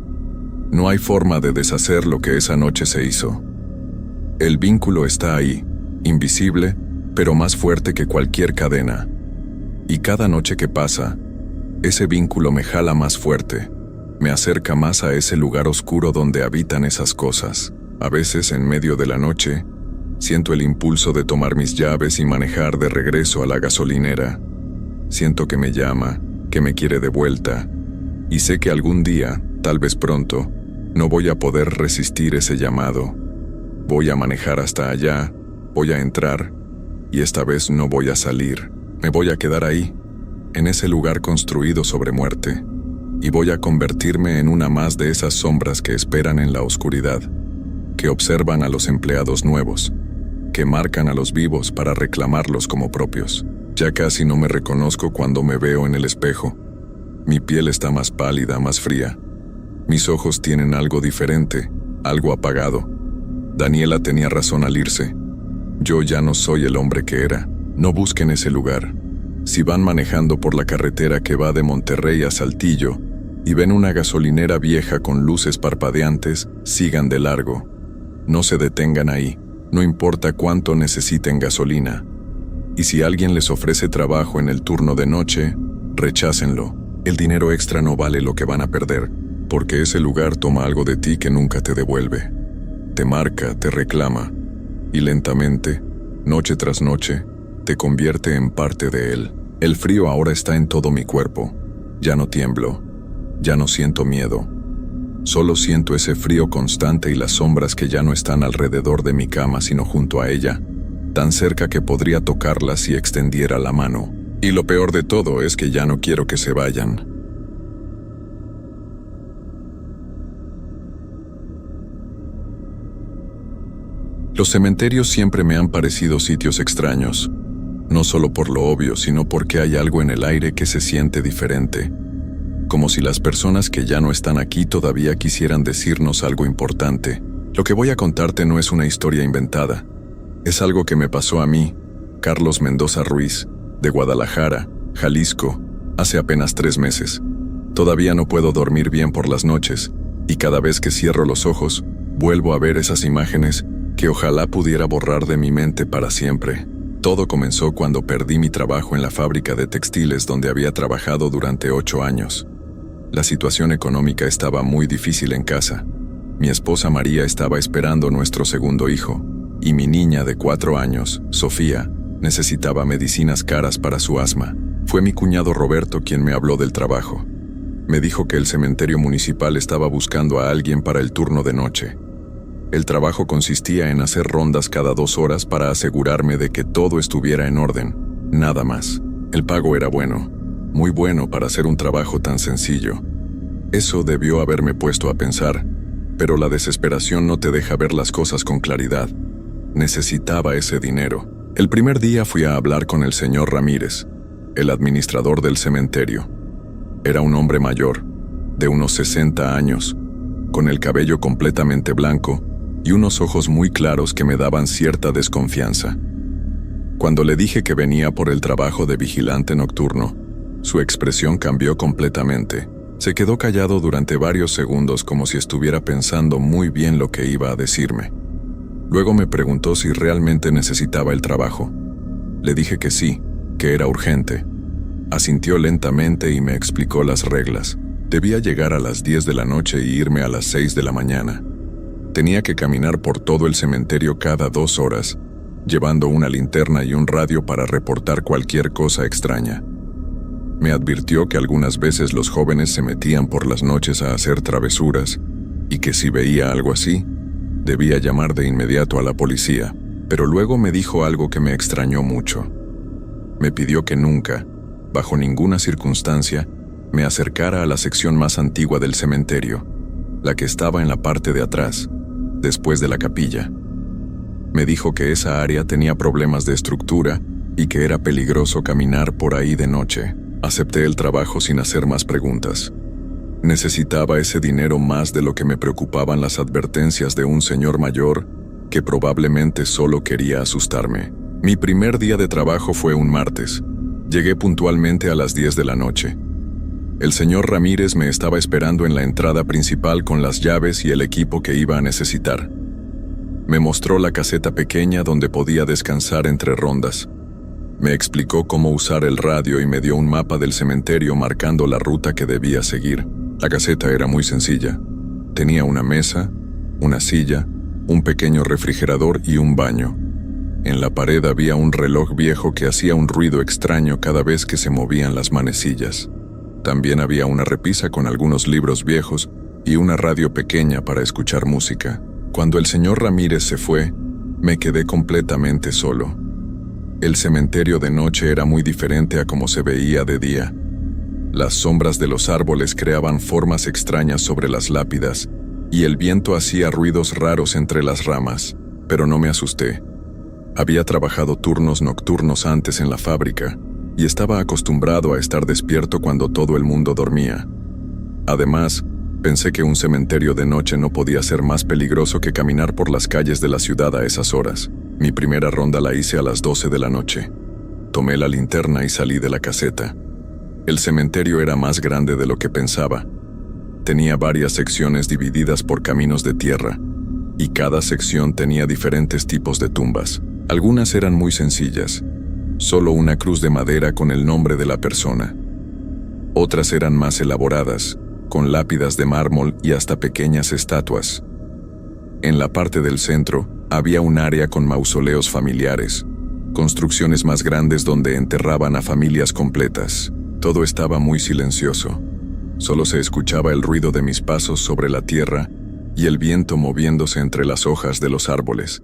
No hay forma de deshacer lo que esa noche se hizo. El vínculo está ahí, invisible, pero más fuerte que cualquier cadena. Y cada noche que pasa, ese vínculo me jala más fuerte, me acerca más a ese lugar oscuro donde habitan esas cosas. A veces, en medio de la noche, siento el impulso de tomar mis llaves y manejar de regreso a la gasolinera. Siento que me llama, que me quiere de vuelta, y sé que algún día, tal vez pronto, no voy a poder resistir ese llamado. Voy a manejar hasta allá, voy a entrar, y esta vez no voy a salir. Me voy a quedar ahí, en ese lugar construido sobre muerte, y voy a convertirme en una más de esas sombras que esperan en la oscuridad, que observan a los empleados nuevos, que marcan a los vivos para reclamarlos como propios. Ya casi no me reconozco cuando me veo en el espejo. Mi piel está más pálida, más fría. Mis ojos tienen algo diferente, algo apagado. Daniela tenía razón al irse. Yo ya no soy el hombre que era. No busquen ese lugar. Si van manejando por la carretera que va de Monterrey a Saltillo y ven una gasolinera vieja con luces parpadeantes, sigan de largo. No se detengan ahí, no importa cuánto necesiten gasolina. Y si alguien les ofrece trabajo en el turno de noche, rechácenlo. El dinero extra no vale lo que van a perder, porque ese lugar toma algo de ti que nunca te devuelve. Te marca, te reclama, y lentamente, noche tras noche, te convierte en parte de él. El frío ahora está en todo mi cuerpo. Ya no tiemblo, ya no siento miedo. Solo siento ese frío constante y las sombras que ya no están alrededor de mi cama sino junto a ella, tan cerca que podría tocarlas si extendiera la mano. Y lo peor de todo es que ya no quiero que se vayan. Los cementerios siempre me han parecido sitios extraños, no solo por lo obvio, sino porque hay algo en el aire que se siente diferente, como si las personas que ya no están aquí todavía quisieran decirnos algo importante. Lo que voy a contarte no es una historia inventada, es algo que me pasó a mí, Carlos Mendoza Ruiz, de Guadalajara, Jalisco, hace apenas 3 meses. Todavía no puedo dormir bien por las noches, y cada vez que cierro los ojos, vuelvo a ver esas imágenes que ojalá pudiera borrar de mi mente para siempre. Todo comenzó cuando perdí mi trabajo en la fábrica de textiles donde había trabajado durante 8 años. La situación económica estaba muy difícil en casa. Mi esposa María estaba esperando nuestro segundo hijo, y mi niña de 4 años, Sofía, necesitaba medicinas caras para su asma. Fue mi cuñado Roberto quien me habló del trabajo. Me dijo que el cementerio municipal estaba buscando a alguien para el turno de noche. El trabajo consistía en hacer rondas cada 2 horas para asegurarme de que todo estuviera en orden, nada más. El pago era bueno, muy bueno para hacer un trabajo tan sencillo. Eso debió haberme puesto a pensar, pero la desesperación no te deja ver las cosas con claridad. Necesitaba ese dinero. El primer día fui a hablar con el señor Ramírez, el administrador del cementerio. Era un hombre mayor, de unos 60 años, con el cabello completamente blanco y unos ojos muy claros que me daban cierta desconfianza. Cuando le dije que venía por el trabajo de vigilante nocturno, su expresión cambió completamente. Se quedó callado durante varios segundos como si estuviera pensando muy bien lo que iba a decirme. Luego me preguntó si realmente necesitaba el trabajo. Le dije que sí, que era urgente. Asintió lentamente y me explicó las reglas. Debía llegar a las 10 de la noche y irme a las 6 de la mañana. Tenía que caminar por todo el cementerio cada 2 horas, llevando una linterna y un radio para reportar cualquier cosa extraña. Me advirtió que algunas veces los jóvenes se metían por las noches a hacer travesuras y que si veía algo así, debía llamar de inmediato a la policía, pero luego me dijo algo que me extrañó mucho. Me pidió que nunca, bajo ninguna circunstancia, me acercara a la sección más antigua del cementerio, la que estaba en la parte de atrás, después de la capilla. Me dijo que esa área tenía problemas de estructura y que era peligroso caminar por ahí de noche. Acepté el trabajo sin hacer más preguntas. Necesitaba ese dinero más de lo que me preocupaban las advertencias de un señor mayor que probablemente solo quería asustarme. Mi primer día de trabajo fue un martes. Llegué puntualmente a las 10 de la noche. El señor Ramírez me estaba esperando en la entrada principal con las llaves y el equipo que iba a necesitar. Me mostró la caseta pequeña donde podía descansar entre rondas. Me explicó cómo usar el radio y me dio un mapa del cementerio marcando la ruta que debía seguir. La caseta era muy sencilla. Tenía una mesa, una silla, un pequeño refrigerador y un baño. En la pared había un reloj viejo que hacía un ruido extraño cada vez que se movían las manecillas. También había una repisa con algunos libros viejos y una radio pequeña para escuchar música. Cuando el señor Ramírez se fue, me quedé completamente solo. El cementerio de noche era muy diferente a como se veía de día. Las sombras de los árboles creaban formas extrañas sobre las lápidas, y el viento hacía ruidos raros entre las ramas, pero no me asusté. Había trabajado turnos nocturnos antes en la fábrica, y estaba acostumbrado a estar despierto cuando todo el mundo dormía. Además, pensé que un cementerio de noche no podía ser más peligroso que caminar por las calles de la ciudad a esas horas. Mi primera ronda la hice a las 12 de la noche. Tomé la linterna y salí de la caseta. El cementerio era más grande de lo que pensaba. Tenía varias secciones divididas por caminos de tierra, y cada sección tenía diferentes tipos de tumbas. Algunas eran muy sencillas, solo una cruz de madera con el nombre de la persona. Otras eran más elaboradas, con lápidas de mármol y hasta pequeñas estatuas. En la parte del centro, había un área con mausoleos familiares, construcciones más grandes donde enterraban a familias completas. Todo estaba muy silencioso. Solo se escuchaba el ruido de mis pasos sobre la tierra y el viento moviéndose entre las hojas de los árboles.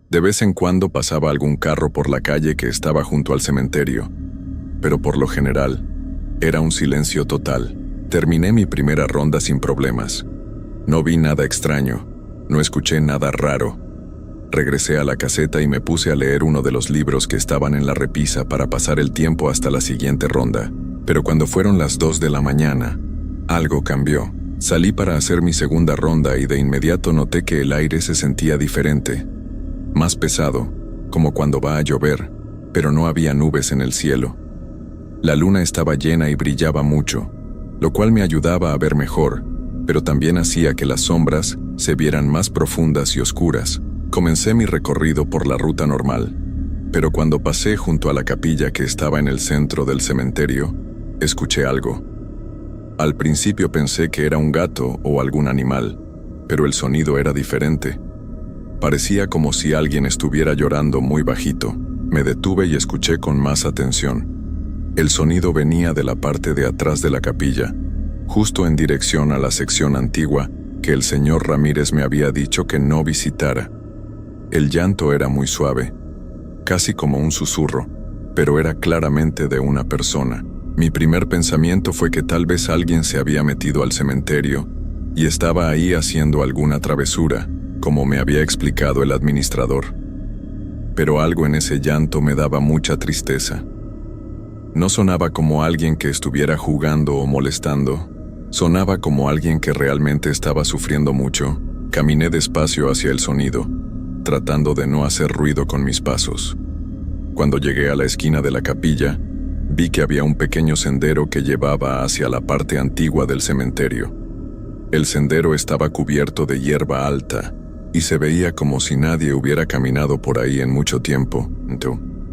De vez en cuando pasaba algún carro por la calle que estaba junto al cementerio, pero por lo general, era un silencio total. Terminé mi primera ronda sin problemas. No vi nada extraño, no escuché nada raro. Regresé a la caseta y me puse a leer uno de los libros que estaban en la repisa para pasar el tiempo hasta la siguiente ronda. Pero cuando fueron las 2 de la mañana, algo cambió. Salí para hacer mi segunda ronda y de inmediato noté que el aire se sentía diferente. Más pesado, como cuando va a llover, pero no había nubes en el cielo. La luna estaba llena y brillaba mucho, lo cual me ayudaba a ver mejor, pero también hacía que las sombras se vieran más profundas y oscuras. Comencé mi recorrido por la ruta normal, pero cuando pasé junto a la capilla que estaba en el centro del cementerio, escuché algo. Al principio pensé que era un gato o algún animal, pero el sonido era diferente. Parecía como si alguien estuviera llorando muy bajito. Me detuve y escuché con más atención. El sonido venía de la parte de atrás de la capilla, justo en dirección a la sección antigua que el señor Ramírez me había dicho que no visitara. El llanto era muy suave, casi como un susurro, pero era claramente de una persona. Mi primer pensamiento fue que tal vez alguien se había metido al cementerio y estaba ahí haciendo alguna travesura, como me había explicado el administrador. Pero algo en ese llanto me daba mucha tristeza. No sonaba como alguien que estuviera jugando o molestando, sonaba como alguien que realmente estaba sufriendo mucho. Caminé despacio hacia el sonido, tratando de no hacer ruido con mis pasos. Cuando llegué a la esquina de la capilla, vi que había un pequeño sendero que llevaba hacia la parte antigua del cementerio. El sendero estaba cubierto de hierba alta y se veía como si nadie hubiera caminado por ahí en mucho tiempo.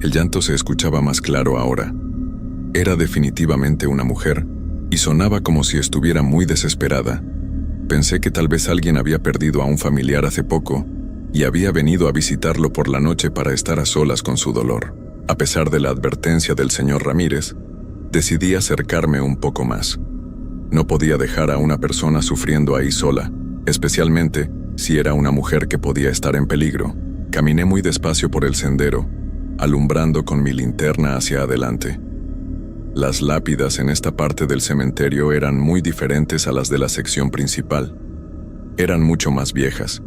El llanto se escuchaba más claro ahora. Era definitivamente una mujer y sonaba como si estuviera muy desesperada. Pensé que tal vez alguien había perdido a un familiar hace poco y había venido a visitarlo por la noche para estar a solas con su dolor. A pesar de la advertencia del señor Ramírez, decidí acercarme un poco más. No podía dejar a una persona sufriendo ahí sola, especialmente si era una mujer que podía estar en peligro. Caminé muy despacio por el sendero, alumbrando con mi linterna hacia adelante. Las lápidas en esta parte del cementerio eran muy diferentes a las de la sección principal. Eran mucho más viejas.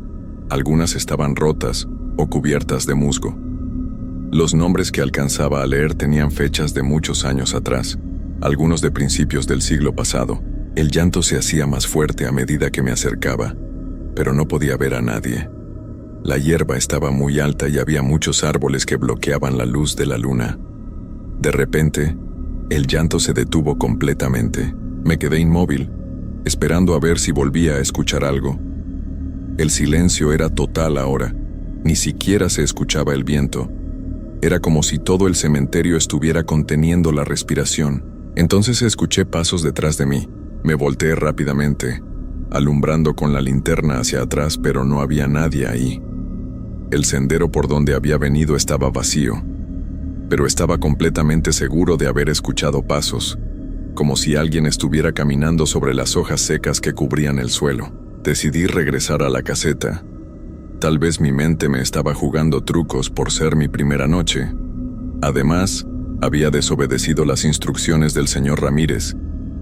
Algunas estaban rotas o cubiertas de musgo. Los nombres que alcanzaba a leer tenían fechas de muchos años atrás, algunos de principios del siglo pasado. El llanto se hacía más fuerte a medida que me acercaba, pero no podía ver a nadie. La hierba estaba muy alta y había muchos árboles que bloqueaban la luz de la luna. De repente, el llanto se detuvo completamente. Me quedé inmóvil, esperando a ver si volvía a escuchar algo. El silencio era total ahora, Ni siquiera se escuchaba el viento. Era como si todo el cementerio estuviera conteniendo la respiración. Entonces escuché pasos detrás de mí. Me volteé rápidamente, alumbrando con la linterna hacia atrás, pero no había nadie ahí. El sendero por donde había venido estaba vacío, pero estaba completamente seguro de haber escuchado pasos, como si alguien estuviera caminando sobre las hojas secas que cubrían el suelo. Decidí regresar a la caseta. Tal vez mi mente me estaba jugando trucos por ser mi primera noche. Además, había desobedecido las instrucciones del señor Ramírez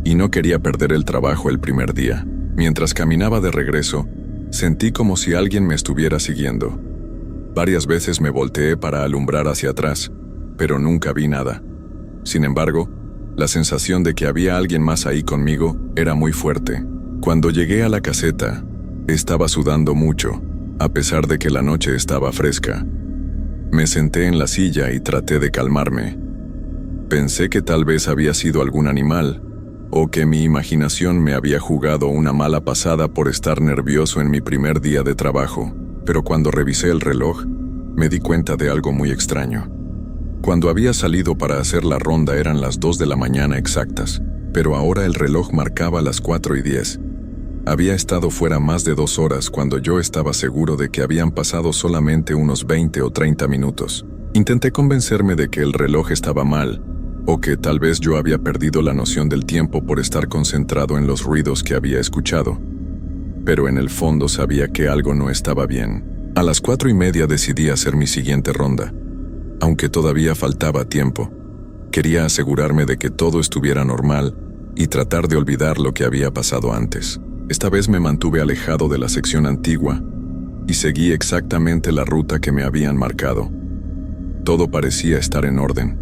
y no quería perder el trabajo el primer día. Mientras caminaba de regreso, sentí como si alguien me estuviera siguiendo. Varias veces me volteé para alumbrar hacia atrás, pero nunca vi nada. Sin embargo, la sensación de que había alguien más ahí conmigo era muy fuerte. Cuando llegué a la caseta, estaba sudando mucho, a pesar de que la noche estaba fresca. Me senté en la silla y traté de calmarme. Pensé que tal vez había sido algún animal, o que mi imaginación me había jugado una mala pasada por estar nervioso en mi primer día de trabajo, pero cuando revisé el reloj, me di cuenta de algo muy extraño. Cuando había salido para hacer la ronda eran las 2 de la mañana exactas, pero ahora el reloj marcaba las 4:10. Había estado fuera más de 2 horas cuando yo estaba seguro de que habían pasado solamente unos 20 o 30 minutos. Intenté convencerme de que el reloj estaba mal, o que tal vez yo había perdido la noción del tiempo por estar concentrado en los ruidos que había escuchado. Pero en el fondo sabía que algo no estaba bien. A las 4:30 decidí hacer mi siguiente ronda. Aunque todavía faltaba tiempo, quería asegurarme de que todo estuviera normal y tratar de olvidar lo que había pasado antes. Esta vez me mantuve alejado de la sección antigua y seguí exactamente la ruta que me habían marcado. Todo parecía estar en orden.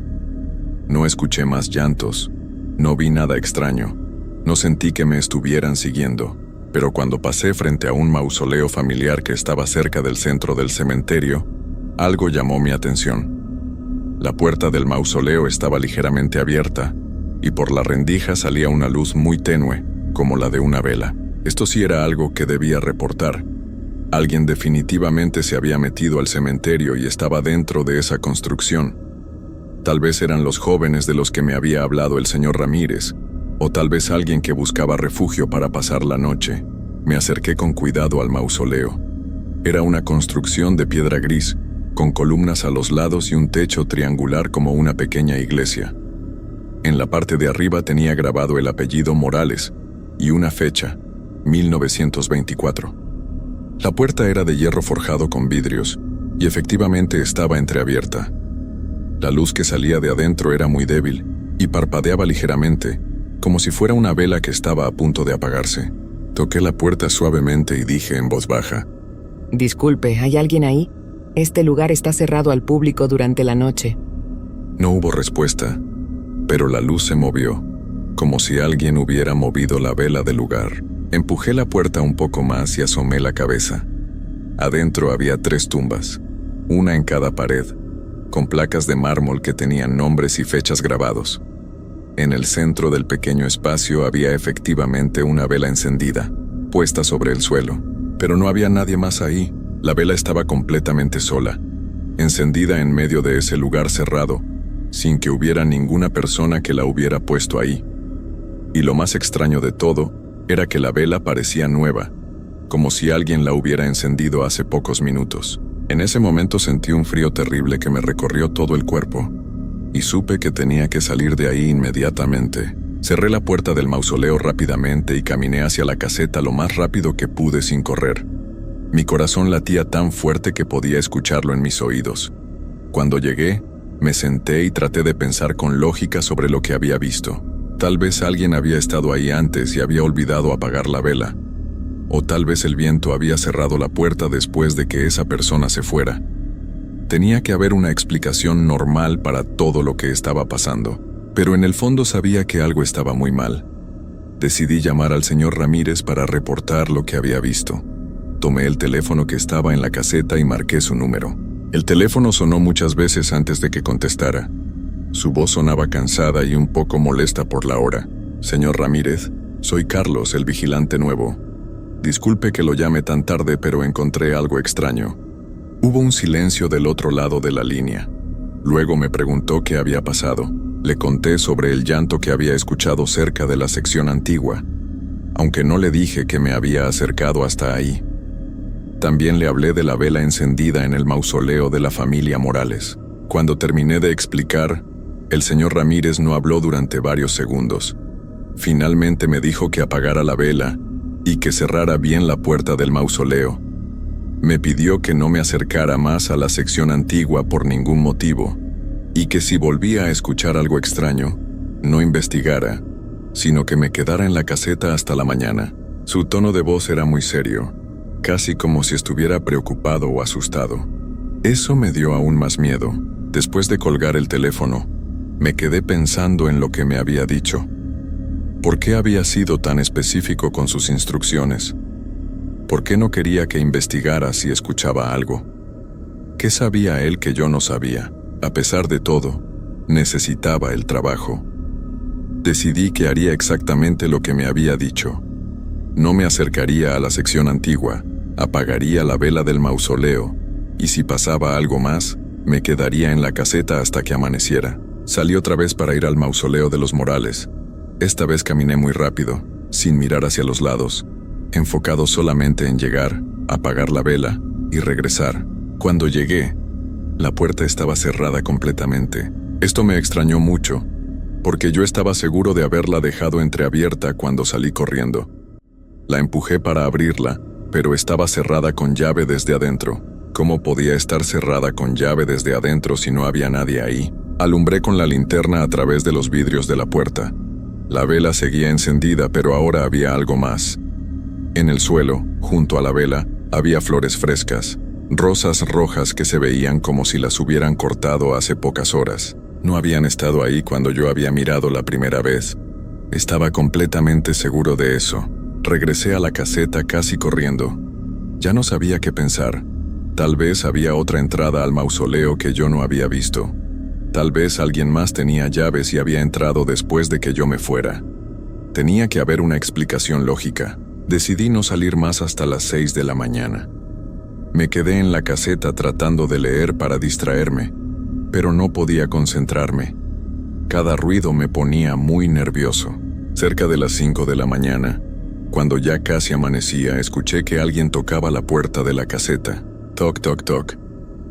No escuché más llantos, no vi nada extraño, no sentí que me estuvieran siguiendo, pero cuando pasé frente a un mausoleo familiar que estaba cerca del centro del cementerio, algo llamó mi atención. La puerta del mausoleo estaba ligeramente abierta, y por la rendija salía una luz muy tenue, como la de una vela. Esto sí era algo que debía reportar. Alguien definitivamente se había metido al cementerio y estaba dentro de esa construcción. Tal vez eran los jóvenes de los que me había hablado el señor Ramírez, o tal vez alguien que buscaba refugio para pasar la noche. Me acerqué con cuidado al mausoleo. Era una construcción de piedra gris, con columnas a los lados y un techo triangular como una pequeña iglesia. En la parte de arriba tenía grabado el apellido Morales y una fecha, 1924. La puerta era de hierro forjado con vidrios, y efectivamente estaba entreabierta. La luz que salía de adentro era muy débil y parpadeaba ligeramente, como si fuera una vela que estaba a punto de apagarse. Toqué la puerta suavemente y dije en voz baja: Disculpe, ¿hay alguien ahí? Este lugar está cerrado al público durante la noche. No hubo respuesta, pero la luz se movió, como si alguien hubiera movido la vela del lugar. Empujé la puerta un poco más y asomé la cabeza. Adentro había 3 tumbas, una en cada pared, con placas de mármol que tenían nombres y fechas grabados. En el centro del pequeño espacio había efectivamente una vela encendida, puesta sobre el suelo, pero no había nadie más ahí. La vela estaba completamente sola, encendida en medio de ese lugar cerrado, sin que hubiera ninguna persona que la hubiera puesto ahí. Y lo más extraño de todo era que la vela parecía nueva, como si alguien la hubiera encendido hace pocos minutos. En ese momento sentí un frío terrible que me recorrió todo el cuerpo, y supe que tenía que salir de ahí inmediatamente. Cerré la puerta del mausoleo rápidamente y caminé hacia la caseta lo más rápido que pude sin correr. Mi corazón latía tan fuerte que podía escucharlo en mis oídos. Cuando llegué, me senté y traté de pensar con lógica sobre lo que había visto. Tal vez alguien había estado ahí antes y había olvidado apagar la vela. O tal vez el viento había cerrado la puerta después de que esa persona se fuera. Tenía que haber una explicación normal para todo lo que estaba pasando, pero en el fondo sabía que algo estaba muy mal. Decidí llamar al señor Ramírez para reportar lo que había visto. Tomé el teléfono que estaba en la caseta y marqué su número. El teléfono sonó muchas veces antes de que contestara. Su voz sonaba cansada y un poco molesta por la hora. Señor Ramírez, soy Carlos, el vigilante nuevo. Disculpe que lo llame tan tarde, pero encontré algo extraño. Hubo un silencio del otro lado de la línea. Luego me preguntó qué había pasado. Le conté sobre el llanto que había escuchado cerca de la sección antigua, aunque no le dije que me había acercado hasta ahí. También le hablé de la vela encendida en el mausoleo de la familia Morales. Cuando terminé de explicar, el señor Ramírez no habló durante varios segundos. Finalmente me dijo que apagara la vela y que cerrara bien la puerta del mausoleo. Me pidió que no me acercara más a la sección antigua por ningún motivo, y que si volvía a escuchar algo extraño, no investigara, sino que me quedara en la caseta hasta la mañana. Su tono de voz era muy serio, casi como si estuviera preocupado o asustado. Eso me dio aún más miedo. Después de colgar el teléfono, me quedé pensando en lo que me había dicho. ¿Por qué había sido tan específico con sus instrucciones? ¿Por qué no quería que investigara si escuchaba algo? ¿Qué sabía él que yo no sabía? A pesar de todo, necesitaba el trabajo. Decidí que haría exactamente lo que me había dicho. No me acercaría a la sección antigua, apagaría la vela del mausoleo, y si pasaba algo más, me quedaría en la caseta hasta que amaneciera. Salí otra vez para ir al mausoleo de los Morales. Esta vez caminé muy rápido, sin mirar hacia los lados, enfocado solamente en llegar, apagar la vela y regresar. Cuando llegué, la puerta estaba cerrada completamente. Esto me extrañó mucho, porque yo estaba seguro de haberla dejado entreabierta cuando salí corriendo. La empujé para abrirla, pero estaba cerrada con llave desde adentro. ¿Cómo podía estar cerrada con llave desde adentro si no había nadie ahí? Alumbré con la linterna a través de los vidrios de la puerta. La vela seguía encendida, pero ahora había algo más. En el suelo, junto a la vela, había flores frescas, rosas rojas que se veían como si las hubieran cortado hace pocas horas. No habían estado ahí cuando yo había mirado la primera vez. Estaba completamente seguro de eso. Regresé a la caseta casi corriendo. Ya no sabía qué pensar. Tal vez había otra entrada al mausoleo que yo no había visto. Tal vez alguien más tenía llaves y había entrado después de que yo me fuera. Tenía que haber una explicación lógica. Decidí no salir más hasta las 6 de la mañana. Me quedé en la caseta tratando de leer para distraerme, pero no podía concentrarme. Cada ruido me ponía muy nervioso. Cerca de las 5 de la mañana, cuando ya casi amanecía, escuché que alguien tocaba la puerta de la caseta. Toc, toc, toc.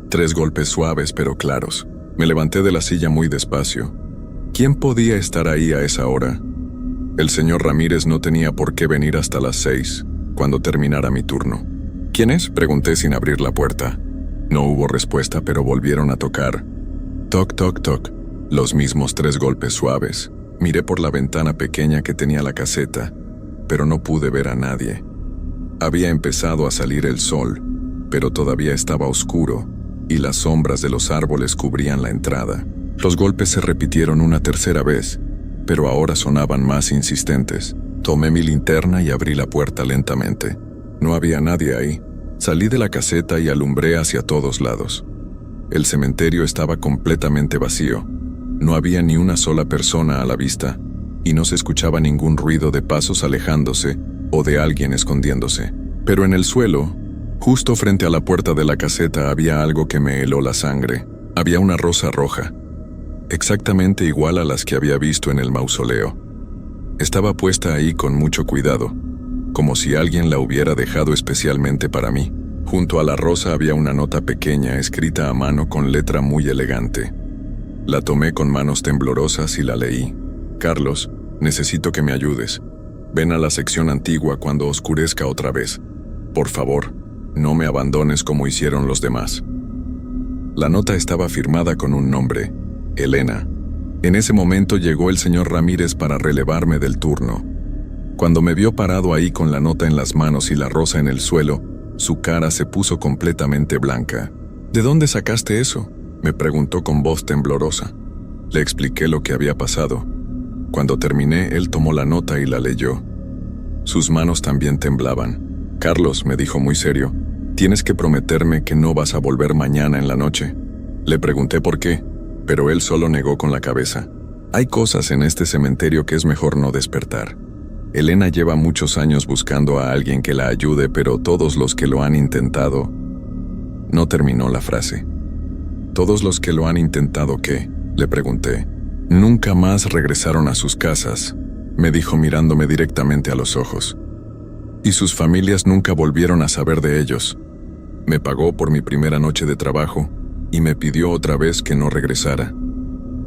3 golpes suaves pero claros. Me levanté de la silla muy despacio. ¿Quién podía estar ahí a esa hora? El señor Ramírez no tenía por qué venir hasta las 6, cuando terminara mi turno. ¿Quién es?, pregunté sin abrir la puerta. No hubo respuesta, pero volvieron a tocar. Toc, toc, toc. Los mismos 3 golpes suaves. Miré por la ventana pequeña que tenía la caseta, pero no pude ver a nadie. Había empezado a salir el sol, pero todavía estaba oscuro, y las sombras de los árboles cubrían la entrada. Los golpes se repitieron una tercera vez, pero ahora sonaban más insistentes. Tomé mi linterna y abrí la puerta lentamente. No había nadie ahí. Salí de la caseta y alumbré hacia todos lados. El cementerio estaba completamente vacío. No había ni una sola persona a la vista, y no se escuchaba ningún ruido de pasos alejándose o de alguien escondiéndose. Pero en el suelo, justo frente a la puerta de la caseta, había algo que me heló la sangre. Había una rosa roja, exactamente igual a las que había visto en el mausoleo. Estaba puesta ahí con mucho cuidado, como si alguien la hubiera dejado especialmente para mí. Junto a la rosa había una nota pequeña escrita a mano con letra muy elegante. La tomé con manos temblorosas y la leí. Carlos, necesito que me ayudes. Ven a la sección antigua cuando oscurezca otra vez. Por favor, no me abandones como hicieron los demás. La nota estaba firmada con un nombre, Elena. En ese momento llegó el señor Ramírez para relevarme del turno. Cuando me vio parado ahí con la nota en las manos y la rosa en el suelo, su cara se puso completamente blanca. ¿De dónde sacaste eso?, me preguntó con voz temblorosa. Le expliqué lo que había pasado. Cuando terminé, él tomó la nota y la leyó. Sus manos también temblaban. Carlos, me dijo muy serio, tienes que prometerme que no vas a volver mañana en la noche. Le pregunté por qué, pero él solo negó con la cabeza. Hay cosas en este cementerio que es mejor no despertar. Elena lleva muchos años buscando a alguien que la ayude, pero todos los que lo han intentado No terminó la frase. Todos los que lo han intentado, ¿qué? Le pregunté. Nunca más regresaron a sus casas, me dijo mirándome directamente a los ojos. Y sus familias nunca volvieron a saber de ellos. Me pagó por mi primera noche de trabajo y me pidió otra vez que no regresara.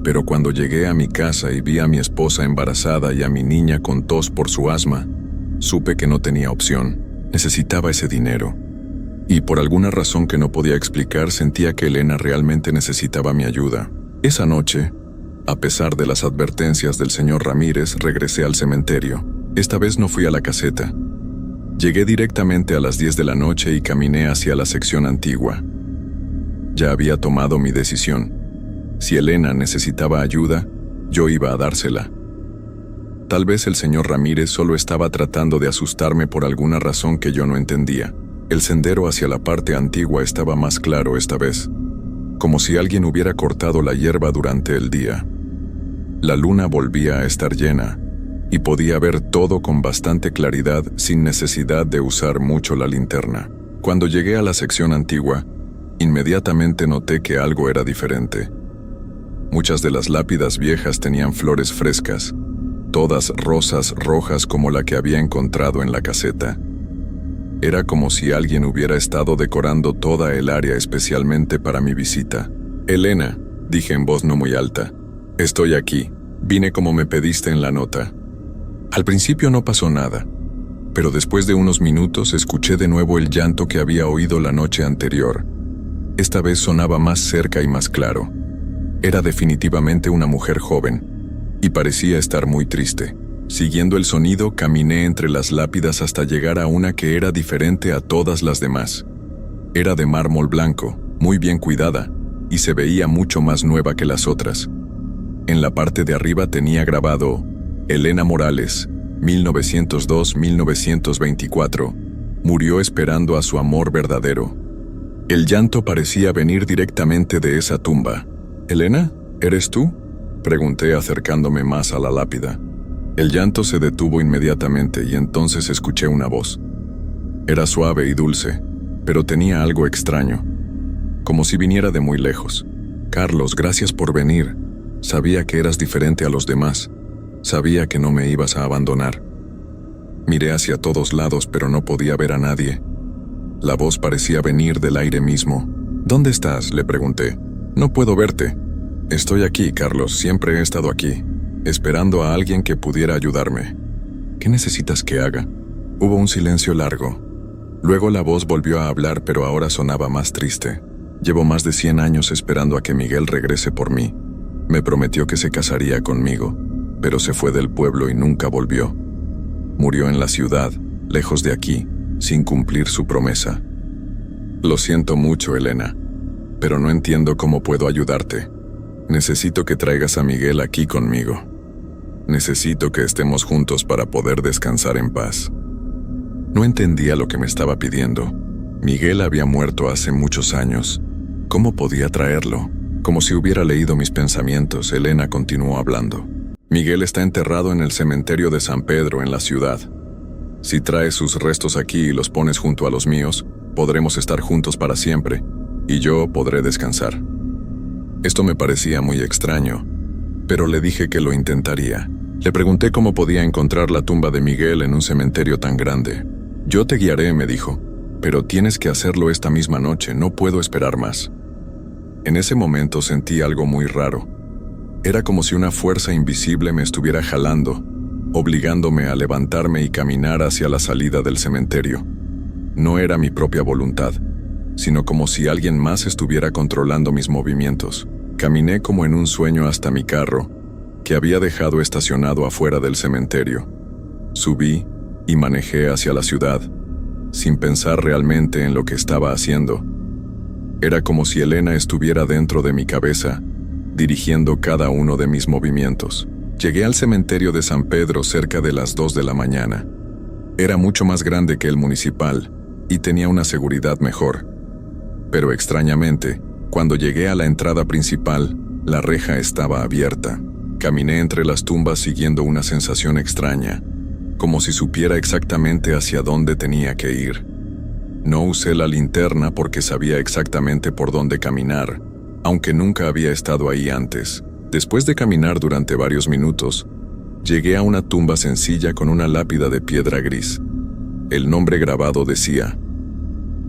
Pero cuando llegué a mi casa y vi a mi esposa embarazada y a mi niña con tos por su asma, supe que no tenía opción. Necesitaba ese dinero. Y por alguna razón que no podía explicar, sentía que Elena realmente necesitaba mi ayuda. Esa noche, a pesar de las advertencias del señor Ramírez, regresé al cementerio. Esta vez no fui a la caseta. Llegué directamente a las 10 de la noche y caminé hacia la sección antigua. Ya había tomado mi decisión. Si Elena necesitaba ayuda, yo iba a dársela. Tal vez el señor Ramírez solo estaba tratando de asustarme por alguna razón que yo no entendía. El sendero hacia la parte antigua estaba más claro esta vez, como si alguien hubiera cortado la hierba durante el día. La luna volvía a estar llena, y podía ver todo con bastante claridad sin necesidad de usar mucho la linterna. Cuando llegué a la sección antigua, inmediatamente noté que algo era diferente. Muchas de las lápidas viejas tenían flores frescas, todas rosas rojas como la que había encontrado en la caseta. Era como si alguien hubiera estado decorando toda el área especialmente para mi visita. «Elena», dije en voz no muy alta, «estoy aquí. Vine como me pediste en la nota». Al principio no pasó nada, pero después de unos minutos escuché de nuevo el llanto que había oído la noche anterior. Esta vez sonaba más cerca y más claro. Era definitivamente una mujer joven, y parecía estar muy triste. Siguiendo el sonido, caminé entre las lápidas hasta llegar a una que era diferente a todas las demás. Era de mármol blanco, muy bien cuidada, y se veía mucho más nueva que las otras. En la parte de arriba tenía grabado Elena Morales, 1902-1924, murió esperando a su amor verdadero. El llanto parecía venir directamente de esa tumba. «¿Elena? ¿Eres tú?», pregunté acercándome más a la lápida. El llanto se detuvo inmediatamente y entonces escuché una voz. Era suave y dulce, pero tenía algo extraño, como si viniera de muy lejos. «Carlos, gracias por venir. Sabía que eras diferente a los demás. Sabía que no me ibas a abandonar». Miré hacia todos lados, pero no podía ver a nadie. La voz parecía venir del aire mismo. «¿Dónde estás?», le pregunté. «No puedo verte». «Estoy aquí, Carlos, siempre he estado aquí, esperando a alguien que pudiera ayudarme». «¿Qué necesitas que haga?». Hubo un silencio largo. Luego la voz volvió a hablar, pero ahora sonaba más triste. «Llevo más de 100 años esperando a que Miguel regrese por mí. Me prometió que se casaría conmigo, pero se fue del pueblo y nunca volvió. Murió en la ciudad, lejos de aquí, sin cumplir su promesa. Lo siento mucho, Elena, pero no entiendo cómo puedo ayudarte. Necesito que traigas a Miguel aquí conmigo. Necesito que estemos juntos para poder descansar en paz». No entendía lo que me estaba pidiendo. Miguel había muerto hace muchos años. ¿Cómo podía traerlo? Como si hubiera leído mis pensamientos, Elena continuó hablando. «Miguel está enterrado en el cementerio de San Pedro, en la ciudad. Si traes sus restos aquí y los pones junto a los míos, podremos estar juntos para siempre, y yo podré descansar». Esto me parecía muy extraño, pero le dije que lo intentaría. Le pregunté cómo podía encontrar la tumba de Miguel en un cementerio tan grande. «Yo te guiaré», me dijo, «pero tienes que hacerlo esta misma noche, no puedo esperar más». En ese momento sentí algo muy raro. Era como si una fuerza invisible me estuviera jalando, obligándome a levantarme y caminar hacia la salida del cementerio. No era mi propia voluntad, sino como si alguien más estuviera controlando mis movimientos. Caminé como en un sueño hasta mi carro, que había dejado estacionado afuera del cementerio. Subí y manejé hacia la ciudad, sin pensar realmente en lo que estaba haciendo. Era como si Elena estuviera dentro de mi cabeza, dirigiendo cada uno de mis movimientos. Llegué al cementerio de San Pedro cerca de las 2 de la mañana. Era mucho más grande que el municipal y tenía una seguridad mejor. Pero extrañamente, cuando llegué a la entrada principal, la reja estaba abierta. Caminé entre las tumbas siguiendo una sensación extraña, como si supiera exactamente hacia dónde tenía que ir. No usé la linterna porque sabía exactamente por dónde caminar, aunque nunca había estado ahí antes. Después de caminar durante varios minutos, llegué a una tumba sencilla con una lápida de piedra gris. El nombre grabado decía: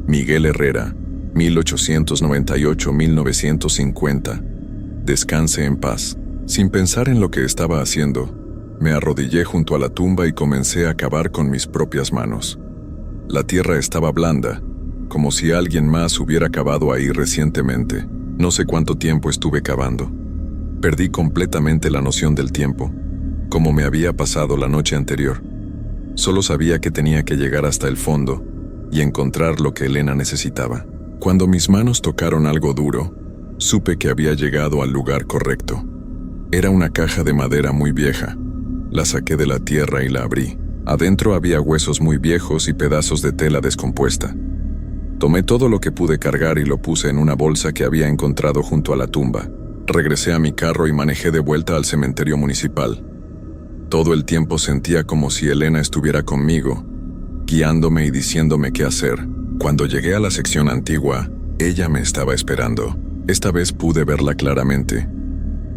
Miguel Herrera, 1898-1950. Descanse en paz. Sin pensar en lo que estaba haciendo, me arrodillé junto a la tumba y comencé a cavar con mis propias manos. La tierra estaba blanda, como si alguien más hubiera cavado ahí recientemente. No sé cuánto tiempo estuve cavando. Perdí completamente la noción del tiempo, como me había pasado la noche anterior. Solo sabía que tenía que llegar hasta el fondo y encontrar lo que Elena necesitaba. Cuando mis manos tocaron algo duro, supe que había llegado al lugar correcto. Era una caja de madera muy vieja. La saqué de la tierra y la abrí. Adentro había huesos muy viejos y pedazos de tela descompuesta. Tomé todo lo que pude cargar y lo puse en una bolsa que había encontrado junto a la tumba. Regresé a mi carro y manejé de vuelta al cementerio municipal. Todo el tiempo sentía como si Elena estuviera conmigo, guiándome y diciéndome qué hacer. Cuando llegué a la sección antigua, ella me estaba esperando. Esta vez pude verla claramente.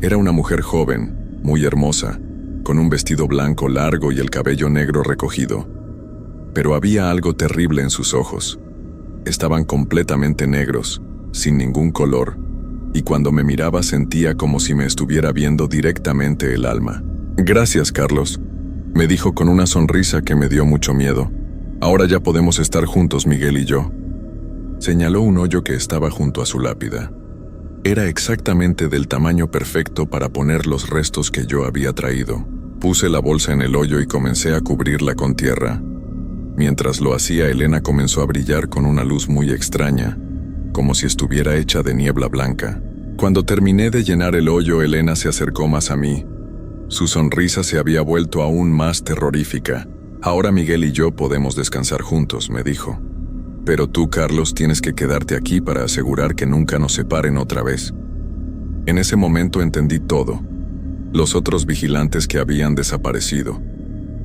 Era una mujer joven, muy hermosa, con un vestido blanco largo y el cabello negro recogido. Pero había algo terrible en sus ojos. Estaban completamente negros, sin ningún color, y cuando me miraba sentía como si me estuviera viendo directamente el alma. «Gracias, Carlos», me dijo con una sonrisa que me dio mucho miedo. «Ahora ya podemos estar juntos, Miguel y yo». Señaló un hoyo que estaba junto a su lápida. Era exactamente del tamaño perfecto para poner los restos que yo había traído. Puse la bolsa en el hoyo y comencé a cubrirla con tierra. Mientras lo hacía, Elena comenzó a brillar con una luz muy extraña, como si estuviera hecha de niebla blanca. Cuando terminé de llenar el hoyo, Elena se acercó más a mí. Su sonrisa se había vuelto aún más terrorífica. «Ahora Miguel y yo podemos descansar juntos», me dijo. «Pero tú, Carlos, tienes que quedarte aquí para asegurar que nunca nos separen otra vez». En ese momento entendí todo. Los otros vigilantes que habían desaparecido.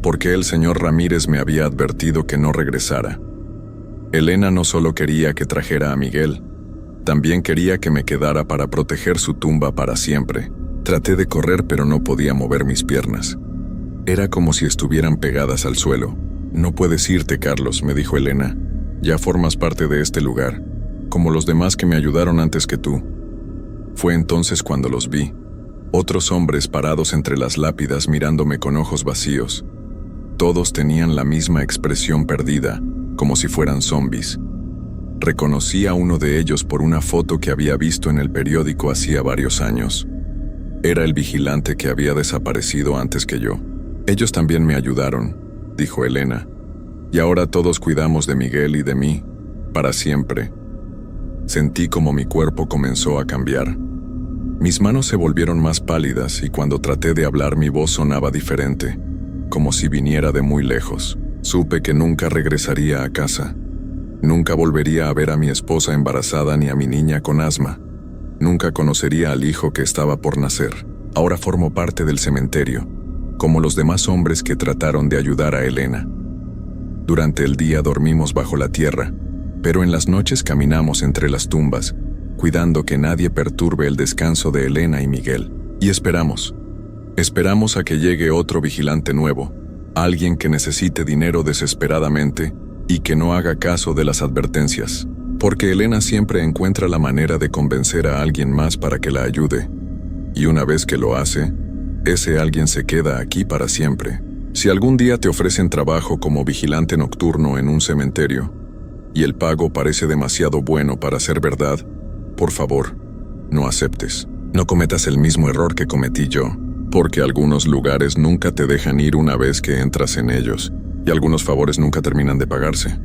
Porque el señor Ramírez me había advertido que no regresara. Elena no solo quería que trajera a Miguel, también quería que me quedara para proteger su tumba para siempre. Traté de correr, pero no podía mover mis piernas. Era como si estuvieran pegadas al suelo. «No puedes irte, Carlos», me dijo Elena. «Ya formas parte de este lugar, como los demás que me ayudaron antes que tú». Fue entonces cuando los vi. Otros hombres parados entre las lápidas mirándome con ojos vacíos. Todos tenían la misma expresión perdida, como si fueran zombies. Reconocí a uno de ellos por una foto que había visto en el periódico hacía varios años. Era el vigilante que había desaparecido antes que yo. «Ellos también me ayudaron», dijo Elena. «Y ahora todos cuidamos de Miguel y de mí, para siempre». Sentí como mi cuerpo comenzó a cambiar. Mis manos se volvieron más pálidas y cuando traté de hablar mi voz sonaba diferente, como si viniera de muy lejos. Supe que nunca regresaría a casa. Nunca volvería a ver a mi esposa embarazada ni a mi niña con asma. Nunca conocería al hijo que estaba por nacer. Ahora formo parte del cementerio, como los demás hombres que trataron de ayudar a Elena. Durante el día dormimos bajo la tierra, pero en las noches caminamos entre las tumbas, cuidando que nadie perturbe el descanso de Elena y Miguel. Y esperamos. Esperamos a que llegue otro vigilante nuevo, alguien que necesite dinero desesperadamente y que no haga caso de las advertencias. Porque Elena siempre encuentra la manera de convencer a alguien más para que la ayude. Y una vez que lo hace, ese alguien se queda aquí para siempre. Si algún día te ofrecen trabajo como vigilante nocturno en un cementerio, y el pago parece demasiado bueno para ser verdad, por favor, no aceptes. No cometas el mismo error que cometí yo, porque algunos lugares nunca te dejan ir una vez que entras en ellos, y algunos favores nunca terminan de pagarse.